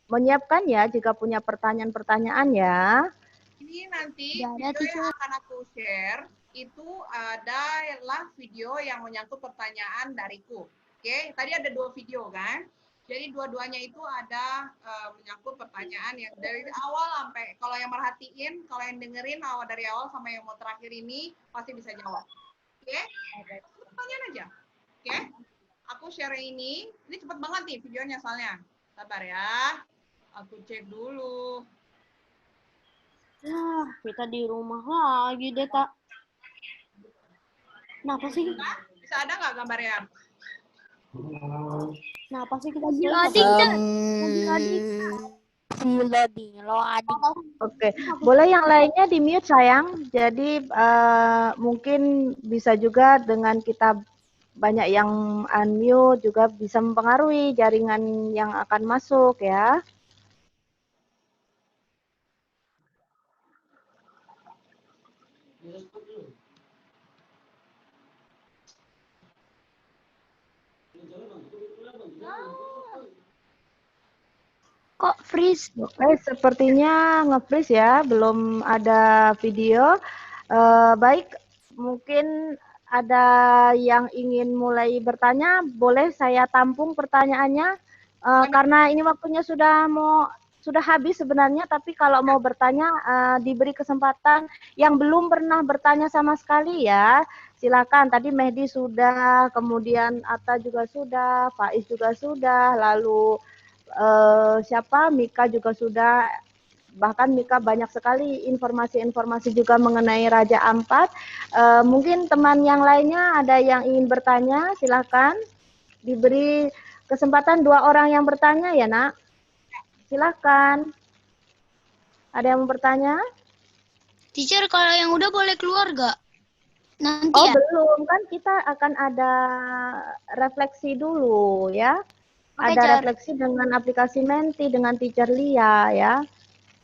menyiapkan ya jika punya pertanyaan-pertanyaan ya.
Ini nanti video yang akan aku share itu adalah video yang menyangkut pertanyaan dariku. Oke, tadi ada 2 video kan? Jadi dua-duanya itu ada menyangkut pertanyaan yang dari awal sampai, kalau yang merhatiin, kalau yang dengerin awal dari awal sama yang mau terakhir ini pasti bisa jawab. Oke? Pertanyaan aja. Oke? Aku share ini cepet banget nih videonya soalnya. Sabar ya. Aku cek dulu.
Kita di rumah lagi deh, Kak. Kenapa sih?
Bisa ada nggak gambarnya?
Kenapa sih kita
Oke, boleh yang lainnya di mute sayang. Jadi mungkin bisa juga dengan kita banyak yang unmute juga bisa mempengaruhi jaringan yang akan masuk ya.
Kok freeze?
Sepertinya nge-freeze ya, belum ada video. Baik, mungkin ada yang ingin mulai bertanya, boleh saya tampung pertanyaannya. Karena ini waktunya sudah habis sebenarnya, tapi kalau mau bertanya diberi kesempatan yang belum pernah bertanya sama sekali ya. Silakan. Tadi Mehdi sudah, kemudian Atta juga sudah, Faiz juga sudah, lalu siapa Mika juga sudah, bahkan Mika banyak sekali informasi-informasi juga mengenai Raja Ampat. Mungkin teman yang lainnya ada yang ingin bertanya, silakan diberi kesempatan 2 orang yang bertanya ya nak, silakan. Ada yang mau bertanya?
Teacher, kalau yang udah boleh keluar gak? Nanti
Oh
ya?
belum, kan kita akan ada refleksi dulu ya.
Oke,
Ada
Cer.
refleksi dengan aplikasi Menti, dengan Teacher Lia ya.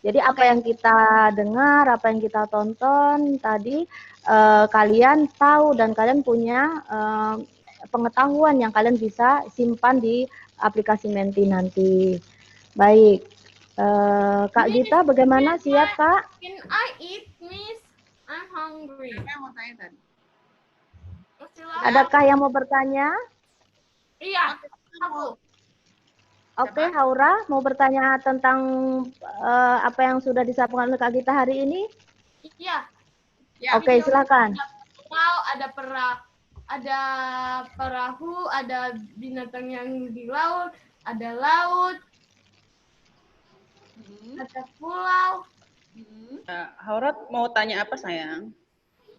Jadi apa yang kita dengar, apa yang kita tonton tadi, kalian tahu dan kalian punya pengetahuan yang kalian bisa simpan di aplikasi Menti nanti. Baik, Kak Gita bagaimana, siap Kak?
Can I eat, Miss? I'm hungry.
Siapa yang mau tanya tadi?
Adakah yang mau bertanya?
Iya, aku.
Oke, Haura mau bertanya tentang apa yang sudah disampaikan oleh Kak Gita hari ini?
Iya.
Oke, silakan.
Ada perahu, ada binatang yang di laut, ada laut, ada pulau.
Haurat mau tanya apa sayang?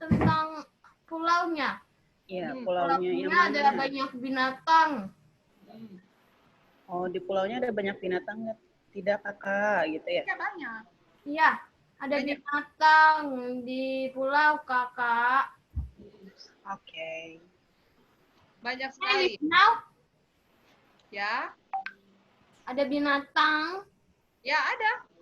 Tentang pulaunya.
Iya, pulaunya yang
ada
mana?
banyak binatang.
Oh, di pulaunya ada banyak binatang nggak? Tidak kakak, gitu ya?
Iya banyak.
Iya, ada binatang di pulau kakak.
Oke.
Banyak sekali.
Now?
Ya.
Ada binatang.
Ya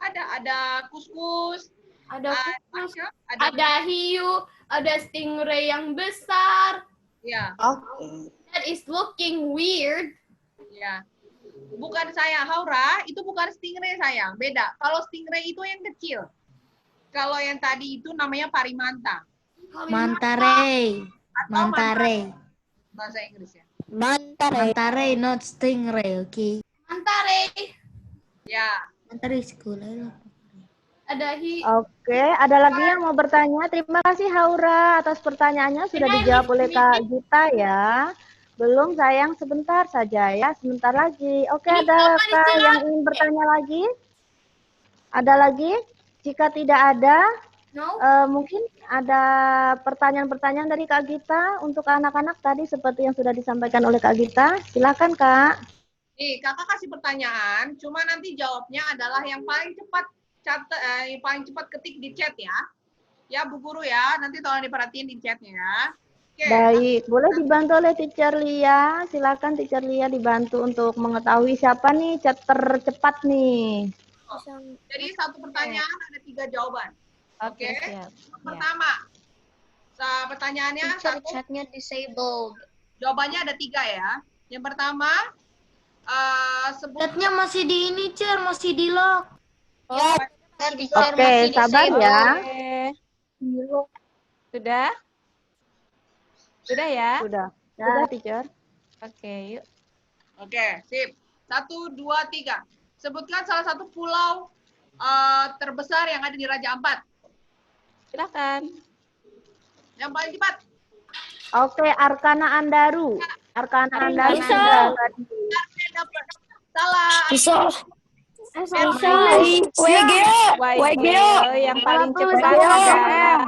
ada kuskus.
Ada kuskus. Ada hiu. Ada stingray yang besar.
Ya.
Oke.
That is looking weird.
Ya. Bukan sayang, Haura, itu bukan stingray sayang, beda. Kalau stingray itu yang kecil. Kalau yang tadi itu namanya parimanta.
Mantare. Mantare.
Bahasa Inggris ya.
Mantare, not stingray, oke.
Mantare.
Ya.
Mantare sekolah.
Ada
Oke, ada lagi yang mau bertanya? Terima kasih Haura atas pertanyaannya sudah dijawab oleh Kak Gita ya. Belum sayang, sebentar saja ya, sebentar lagi. Oke, adakah yang ingin bertanya lagi? Ada lagi? Jika tidak ada, mungkin ada pertanyaan-pertanyaan dari Kak Gita untuk anak-anak tadi seperti yang sudah disampaikan oleh Kak Gita. Silakan Kak.
Nih, kakak kasih pertanyaan, cuma nanti jawabnya adalah yang paling cepat ketik di chat ya. Ya, Bu Guru ya, nanti tolong diperhatiin di chatnya ya. Oke.
Baik, boleh dibantu oleh Teacher Lia. Silakan Teacher Lia dibantu untuk mengetahui siapa nih chat tercepat nih.
Jadi satu pertanyaan ada 3 jawaban. Oke. Pertama, pertanyaannya
Chatnya disabled.
Jawabannya ada 3 ya. Yang pertama,
Chatnya masih di ini, Cer, masih di lock.
Oke, sabar ya.
Sudah? Sudah ya?
Sudah. Sudah, Teacher.
Oke, yuk.
Oke, sip. 1, 2, 3. Sebutkan salah satu pulau terbesar yang ada di Raja Ampat.
Silakan.
Yang paling cepat.
Oke, Arkana Andaru. Arkana Andaru.
Salah.
Bisa.
WGO yang paling cepat adalah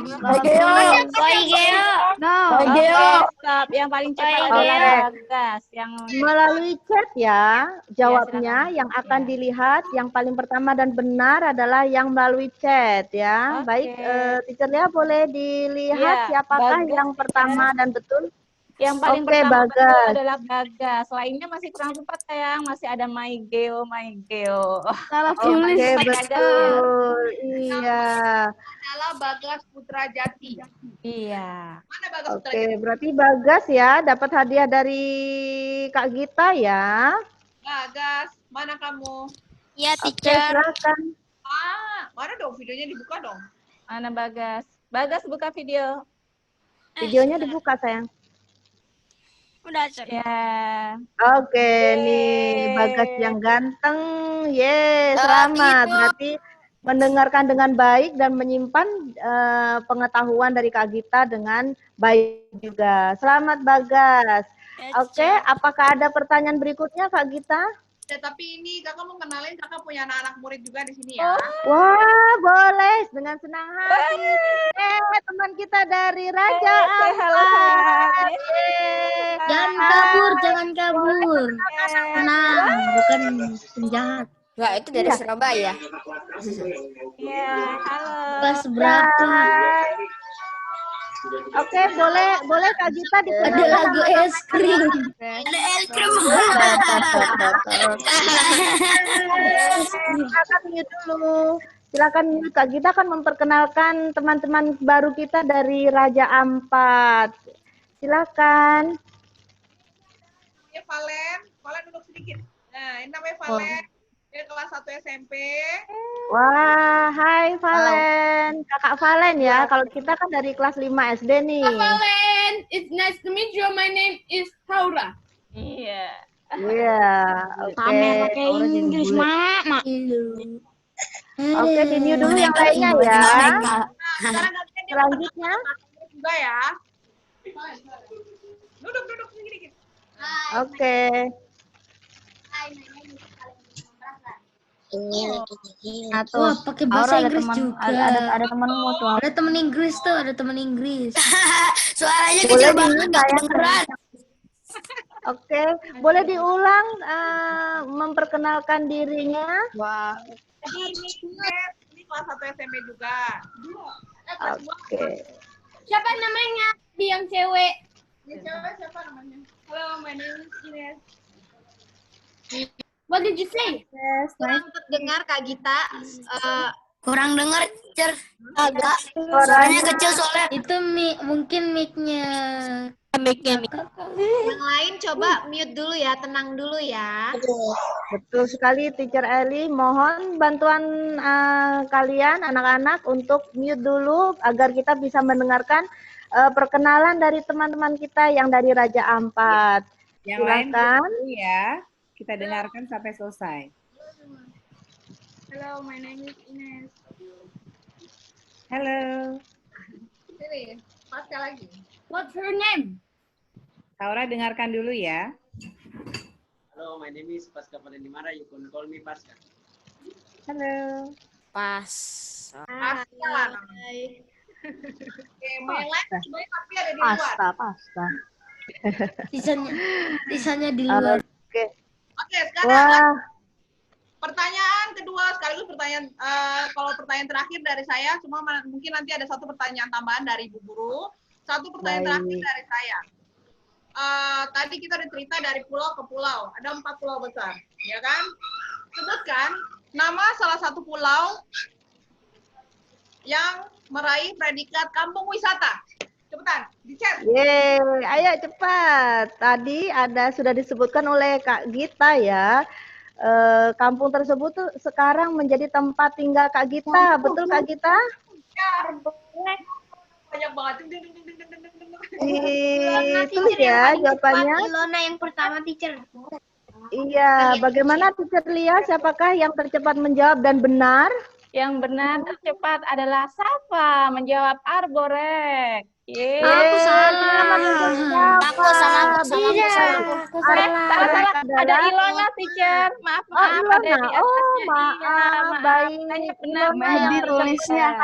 stop. Yang paling cepat adalah Bagas yang
melalui chat ya. Jawabnya yang akan dilihat yang paling pertama dan benar adalah yang melalui chat ya. Baik, Teacher Lia boleh dilihat siapakah yang pertama dan betul?
Yang paling pertama betul adalah Bagas. Lainnya masih kurang cepat sayang. Masih ada Maigeo.
Salah tulis. Betul. Iya.
Adalah Bagas Putra Jati.
Iya.
Mana Bagas Putra
Oke,
Jati?
berarti Bagas ya dapat hadiah dari Kak Gita ya.
Bagas, mana kamu?
Ya,
Oke,
teacher.
silakan.
Mana dong videonya dibuka dong?
Mana Bagas? Bagas buka video.
Videonya dibuka sayang.
Udah, Cer.
Ya.
Oke, nih Bagas yang ganteng. Selamat. Berarti mendengarkan dengan baik dan menyimpan pengetahuan dari Kak Gita dengan baik juga. Selamat Bagas. Oke, apakah ada pertanyaan berikutnya Kak Gita?
Ya, tapi ini kakak mau kenalin, kakak punya anak-anak murid juga di sini ya.
Wah, boleh dengan senang hati. Teman kita dari Raja Ampat.
Jangan kabur. Tenang, bukan penjahat.
Enggak, itu dari Surabaya.
Iya, halo.
Kelas berapa?
Oke, boleh Kak Gita
Ada lagu es krim.
Ada es krim.
Silakan mute dulu. Silakan mute. Kak Gita akan memperkenalkan teman-teman baru kita dari Raja Ampat. Silakan.
Namanya Valen duduk sedikit. Nah, ini namanya Valen. Dia kelas 1 SMP.
Wah, hai Valen. Kakak Valen ya. Kalau kita kan dari kelas 5 SD nih.
Valen, it's nice to meet you. My name is Haura.
Iya.
Iya, oke.
Pakai Inggris, Mak.
Oke, di mute dulu yang lainnya ya. Selanjutnya.
Juga ya. Duduk sedikit.
Oke.
Wah, pakai bahasa Inggris juga.
Ada temanmu tuh.
Ada teman Inggris tuh, ada teman Inggris.
Suaranya
Boleh
kecil banget,
diulang
gak
ya?
kedengeran.
Oke, boleh diulang memperkenalkan dirinya?
Wah. Jadi ini kelas 1 SMP juga.
Oke.
Siapa namanya? Yang cewek.
Yang cewek siapa namanya? Halo, my name is Ines.
What did you say?
Kurang terdengar Kak Gita.
Kurang dengar, teacher.
Agak.
Suaranya kecil soalnya.
Itu mungkin mic-nya.
Yang lain coba mute dulu ya, tenang dulu ya.
Betul sekali, Teacher Eli. Mohon bantuan kalian, anak-anak, untuk mute dulu agar kita bisa mendengarkan perkenalan dari teman-teman kita yang dari Raja Ampat.
Yang lain
Silakan.
dulu ya, kita dengarkan sampai selesai.
Hello, my name is Ines.
Halo,
Sini, Pasca lagi.
What's her name?
Saura dengarkan dulu ya.
Hello, my name is Pasca Padanimara. You can call me Pasca.
Halo.
Pasca.
Pasca. Oke, mau yang lain sebenarnya tapi ada di luar.
Pasta.
Sisanya di luar.
Oke.
Oke, sekarang
Wah.
pertanyaan kedua sekaligus pertanyaan kalau pertanyaan terakhir dari saya, cuma mungkin nanti ada satu pertanyaan tambahan dari Bu Guru, satu pertanyaan terakhir dari saya. Tadi kita udah cerita dari pulau ke pulau, ada 4 pulau besar, ya kan? Sebutkan nama salah satu pulau yang meraih predikat kampung wisata. Cepetan, di chat.
Yeay, ayo cepat. Tadi sudah disebutkan oleh Kak Gita ya. Kampung tersebut tuh sekarang menjadi tempat tinggal Kak Gita. Betul Kak Gita?
Banyak banget.
Itu ya jawabannya.
Ilona yang pertama, teacher.
Iya, bagaimana Teacher Lia? Siapakah yang tercepat menjawab dan benar?
Yang benar tercepat adalah Safa menjawab Arborek.
Aku salah. Aku sama.
Salah. Ada Ilona, teacher. Maaf.
Ilona.
Ada di atasnya.
Maaf. Baik.
Tanya benar.
Ditulisnya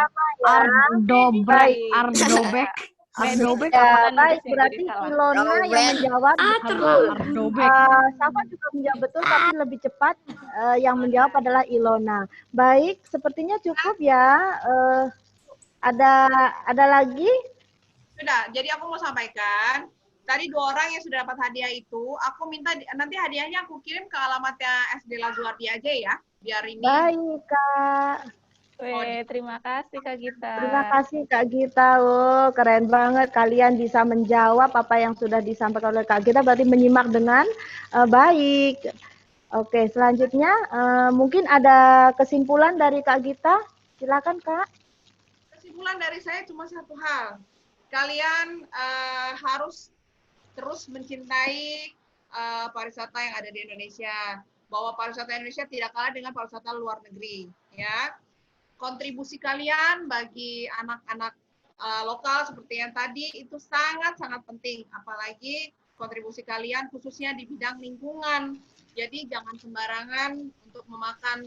Ardobek.
Ya, baik, berarti Ilona yang menjawab betul. Safa juga menjawab betul, tapi lebih cepat yang menjawab adalah Ilona. Baik, sepertinya cukup ya. Ada lagi?
Sudah, jadi aku mau sampaikan. Tadi 2 orang yang sudah dapat hadiah itu, aku minta nanti hadiahnya aku kirim ke alamatnya SD Lazuardi aja ya, biar ini.
Baik, Kak.
Terima kasih Kak Gita.
Terima kasih Kak Gita. Oh, keren banget kalian bisa menjawab apa yang sudah disampaikan oleh Kak Gita, berarti menyimak dengan baik. Oke, selanjutnya mungkin ada kesimpulan dari Kak Gita. Silakan Kak.
Kesimpulan dari saya cuma satu hal. Kalian harus terus mencintai pariwisata yang ada di Indonesia. Bahwa pariwisata Indonesia tidak kalah dengan pariwisata luar negeri. Ya, kontribusi kalian bagi anak-anak lokal seperti yang tadi itu sangat-sangat penting. Apalagi kontribusi kalian khususnya di bidang lingkungan. Jadi jangan sembarangan untuk memakan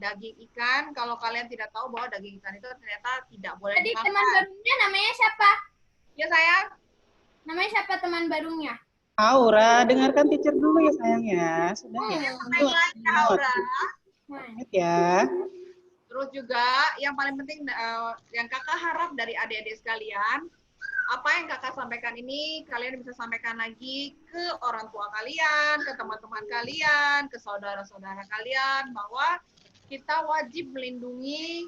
daging ikan kalau kalian tidak tahu bahwa daging ikan itu ternyata tidak boleh
Tadi
dimakan.
teman barunya namanya siapa?
Ya sayang.
Namanya siapa teman barunya?
Aura, dengarkan teacher dulu ya sayang ya. Sudah ya.
Aura.
Ingat ya.
Terus juga yang paling penting yang kakak harap dari adik-adik sekalian, apa yang kakak sampaikan ini kalian bisa sampaikan lagi ke orang tua kalian, ke teman-teman kalian, ke saudara-saudara kalian bahwa kita wajib melindungi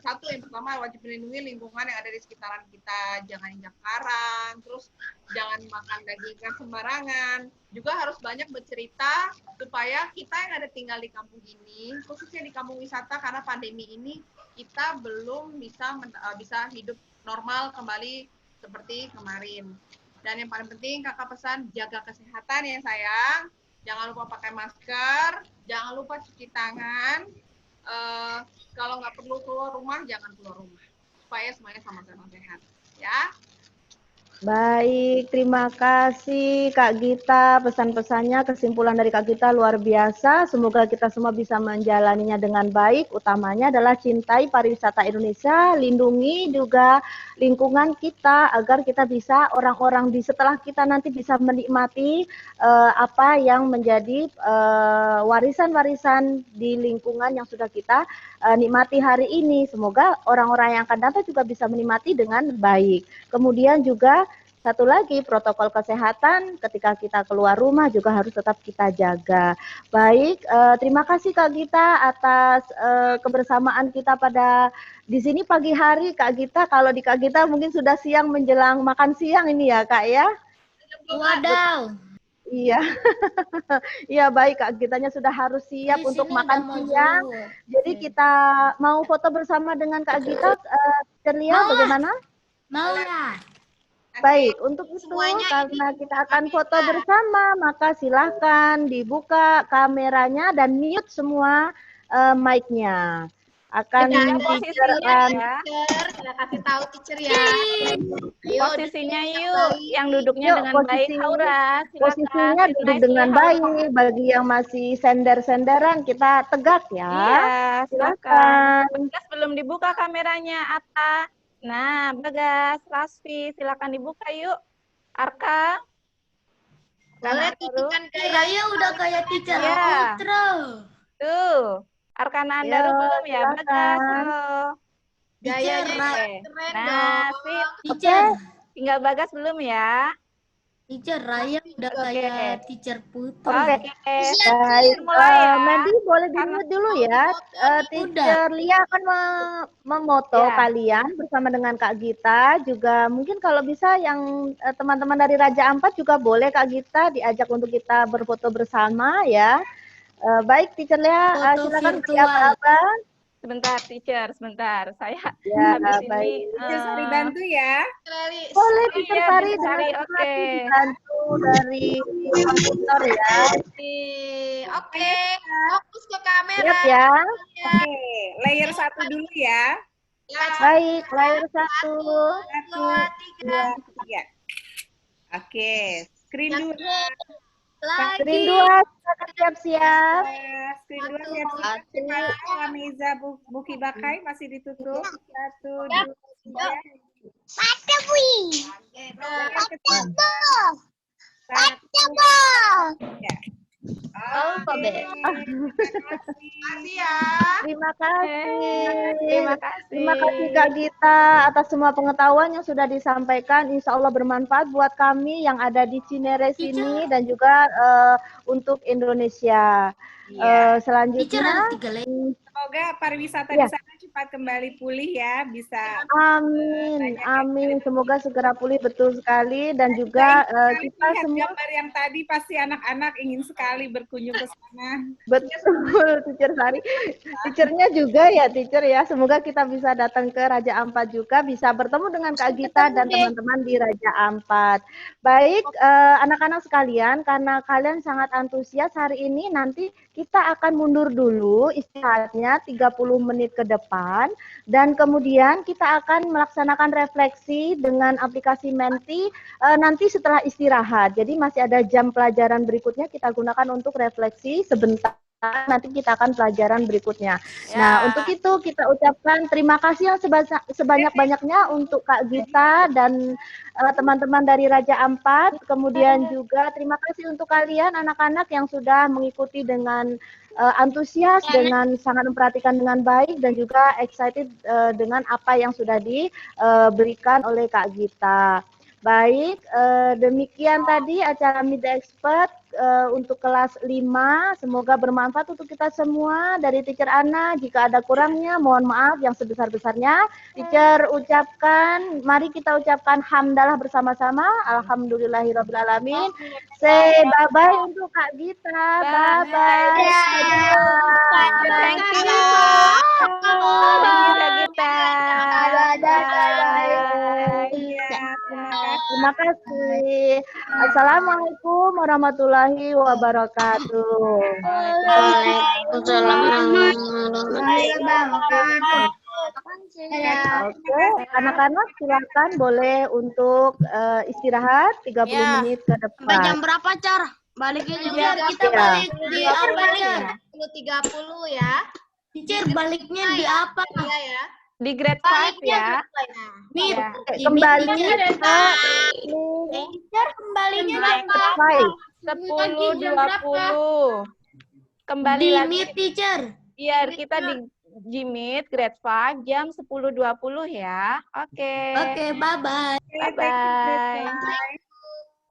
satu yang pertama wajib melindungi lingkungan yang ada di sekitaran kita, jangan injak karang, terus jangan makan daging ikan sembarangan, juga harus banyak bercerita supaya kita yang ada tinggal di kampung ini, khususnya di kampung wisata karena pandemi ini kita belum bisa hidup normal kembali seperti kemarin. Dan yang paling penting kakak pesan jaga kesehatan ya sayang, jangan lupa pakai masker, jangan lupa cuci tangan. Kalau nggak perlu keluar rumah, jangan keluar rumah supaya semuanya sama-sama sehat ya.
Baik, terima kasih Kak Gita, pesan-pesannya, kesimpulan dari Kak Gita luar biasa. Semoga kita semua bisa menjalaninya dengan baik. Utamanya adalah cintai pariwisata Indonesia, lindungi juga lingkungan kita agar kita bisa orang-orang di setelah kita nanti bisa menikmati apa yang menjadi warisan-warisan di lingkungan yang sudah kita nikmati hari ini. Semoga orang-orang yang akan datang juga bisa menikmati dengan baik. Kemudian juga satu lagi protokol kesehatan ketika kita keluar rumah juga harus tetap kita jaga. Baik, terima kasih Kak Gita atas kebersamaan kita pada di sini pagi hari Kak Gita. Kalau di Kak Gita mungkin sudah siang menjelang makan siang ini ya Kak ya.
Wadaw.
Iya, iya baik Kak Gitanya sudah harus siap
Di
untuk
sini
makan
udah mau
siang.
zuhur.
Jadi kita mau foto bersama dengan Kak Gita, Lia bagaimana?
Mau lah.
Baik, untuk itu karena kita akan foto bersama, maka silahkan dibuka kameranya dan mute semua mic-nya. Akan teacher
kita kasih tahu teacher ya. Ayo,
Posisinya yuk, yang duduknya dengan baik, Aura. Silakan.
Posisinya duduk dengan baik. Bagi yang masih sender-senderan, kita tegak ya.
Iya, silakan. Bagas belum dibuka kameranya, Atta. Nah, Bagas, Lasfi, silakan dibuka yuk. Arka.
Boleh tunjukkan
Raya udah kayak teacher
ya.
outro.
Tuh. Arkana Andaru belum ya, Bagas. Halo.
Gayanya keren
nah,
dong.
sip.
Teacher.
Tinggal Bagas belum ya?
Teacher Raya udah kayak teacher Putri.
Oke.
Baik.
Mulai ya. Mandy boleh di-mute dulu ya. Teacher Lia akan memoto kalian bersama dengan Kak Gita. Juga mungkin kalau bisa yang teman-teman dari Raja Ampat juga boleh Kak Gita diajak untuk kita berfoto bersama ya. Baik, Teacher Lia, silakan apa-apa.
Sebentar, Teacher, sebentar. Saya
ya,
habis
baik.
ini.
Teacher Sari bantu ya.
Boleh, Teacher Sari.
Oke.
Dibantu dari komputer ya.
Oke, fokus ke kamera.
Siap ya.
Oke, layer 1 dulu ya.
Baik, layer 1.
1, 2, 3.
Oke, screen 2.
Screen 2, siap-siap.
Screen 2 siap-siap. Meza Buki Bakai masih ditutup. 1, 2, 3.
Mata bui.
Alfabet. Terima kasih. Terima kasih Kak Gita atas semua pengetahuan yang sudah disampaikan. Insya Allah bermanfaat buat kami yang ada di Cinere sini dan juga untuk Indonesia. Selanjutnya,
semoga pariwisata di sana cepat kembali pulih ya, bisa.
Amin, amin. Semoga segera pulih betul sekali dan juga kita semua.
Gambar yang tadi pasti anak-anak ingin sekali berkunjung ke sana.
Betul, Teacher Sari. Teachernya juga ya, Teacher ya. Semoga kita bisa datang ke Raja Ampat juga, bisa bertemu dengan Kak Gita dan teman-teman di Raja Ampat. Baik, anak-anak sekalian, karena kalian sangat antusias hari ini, nanti kita akan mundur dulu istirahatnya 30 menit ke depan dan kemudian kita akan melaksanakan refleksi dengan aplikasi Menti nanti setelah istirahat. Jadi masih ada jam pelajaran berikutnya kita gunakan untuk refleksi sebentar. Nanti kita akan pelajaran berikutnya. Nah, untuk itu kita ucapkan terima kasih yang sebanyak-banyaknya untuk Kak Gita dan teman-teman dari Raja Ampat. Kemudian juga terima kasih untuk kalian anak-anak yang sudah mengikuti dengan antusias, dengan sangat memperhatikan dengan baik dan juga excited dengan apa yang sudah diberikan oleh Kak Gita. Baik, demikian tadi acara Meet the Expert untuk kelas 5. Semoga bermanfaat untuk kita semua. Dari Teacher Ana, jika ada kurangnya, mohon maaf yang sebesar-besarnya. Teacher ucapkan, mari kita ucapkan hamdalah bersama-sama. Alhamdulillahirrahmanirrahim. Say bye-bye untuk Kak Gita. Bye-bye.
Thank you. Kak Gita.
Terima kasih. Assalamualaikum warahmatullahi wabarakatuh. Oke, anak-anak silakan boleh untuk istirahat 30 menit ke depan.
Sampai jam berapa, Car? Baliknya
jam
kita balik di apa, Car?
10.30 ya.
Teacher baliknya di apa?
Iya ya.
Di grade 5 ya.
Kembalinya
kembalinya
berapa?
10.20. Kembali
di
lagi.
meet teacher.
Iya, kita Jimit grade 5 jam 10.20 ya. Oke.
Oke, bye-bye.
Bye-bye.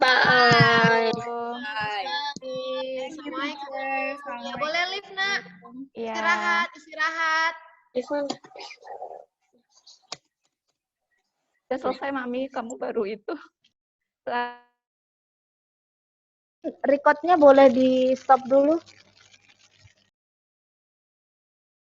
Bye.
Assalamualaikum. Ya, boleh live, Nak.
Iya.
Istirahat, istirahat.
Udah selesai, Mami. Kamu baru itu.
Recordnya boleh di stop dulu.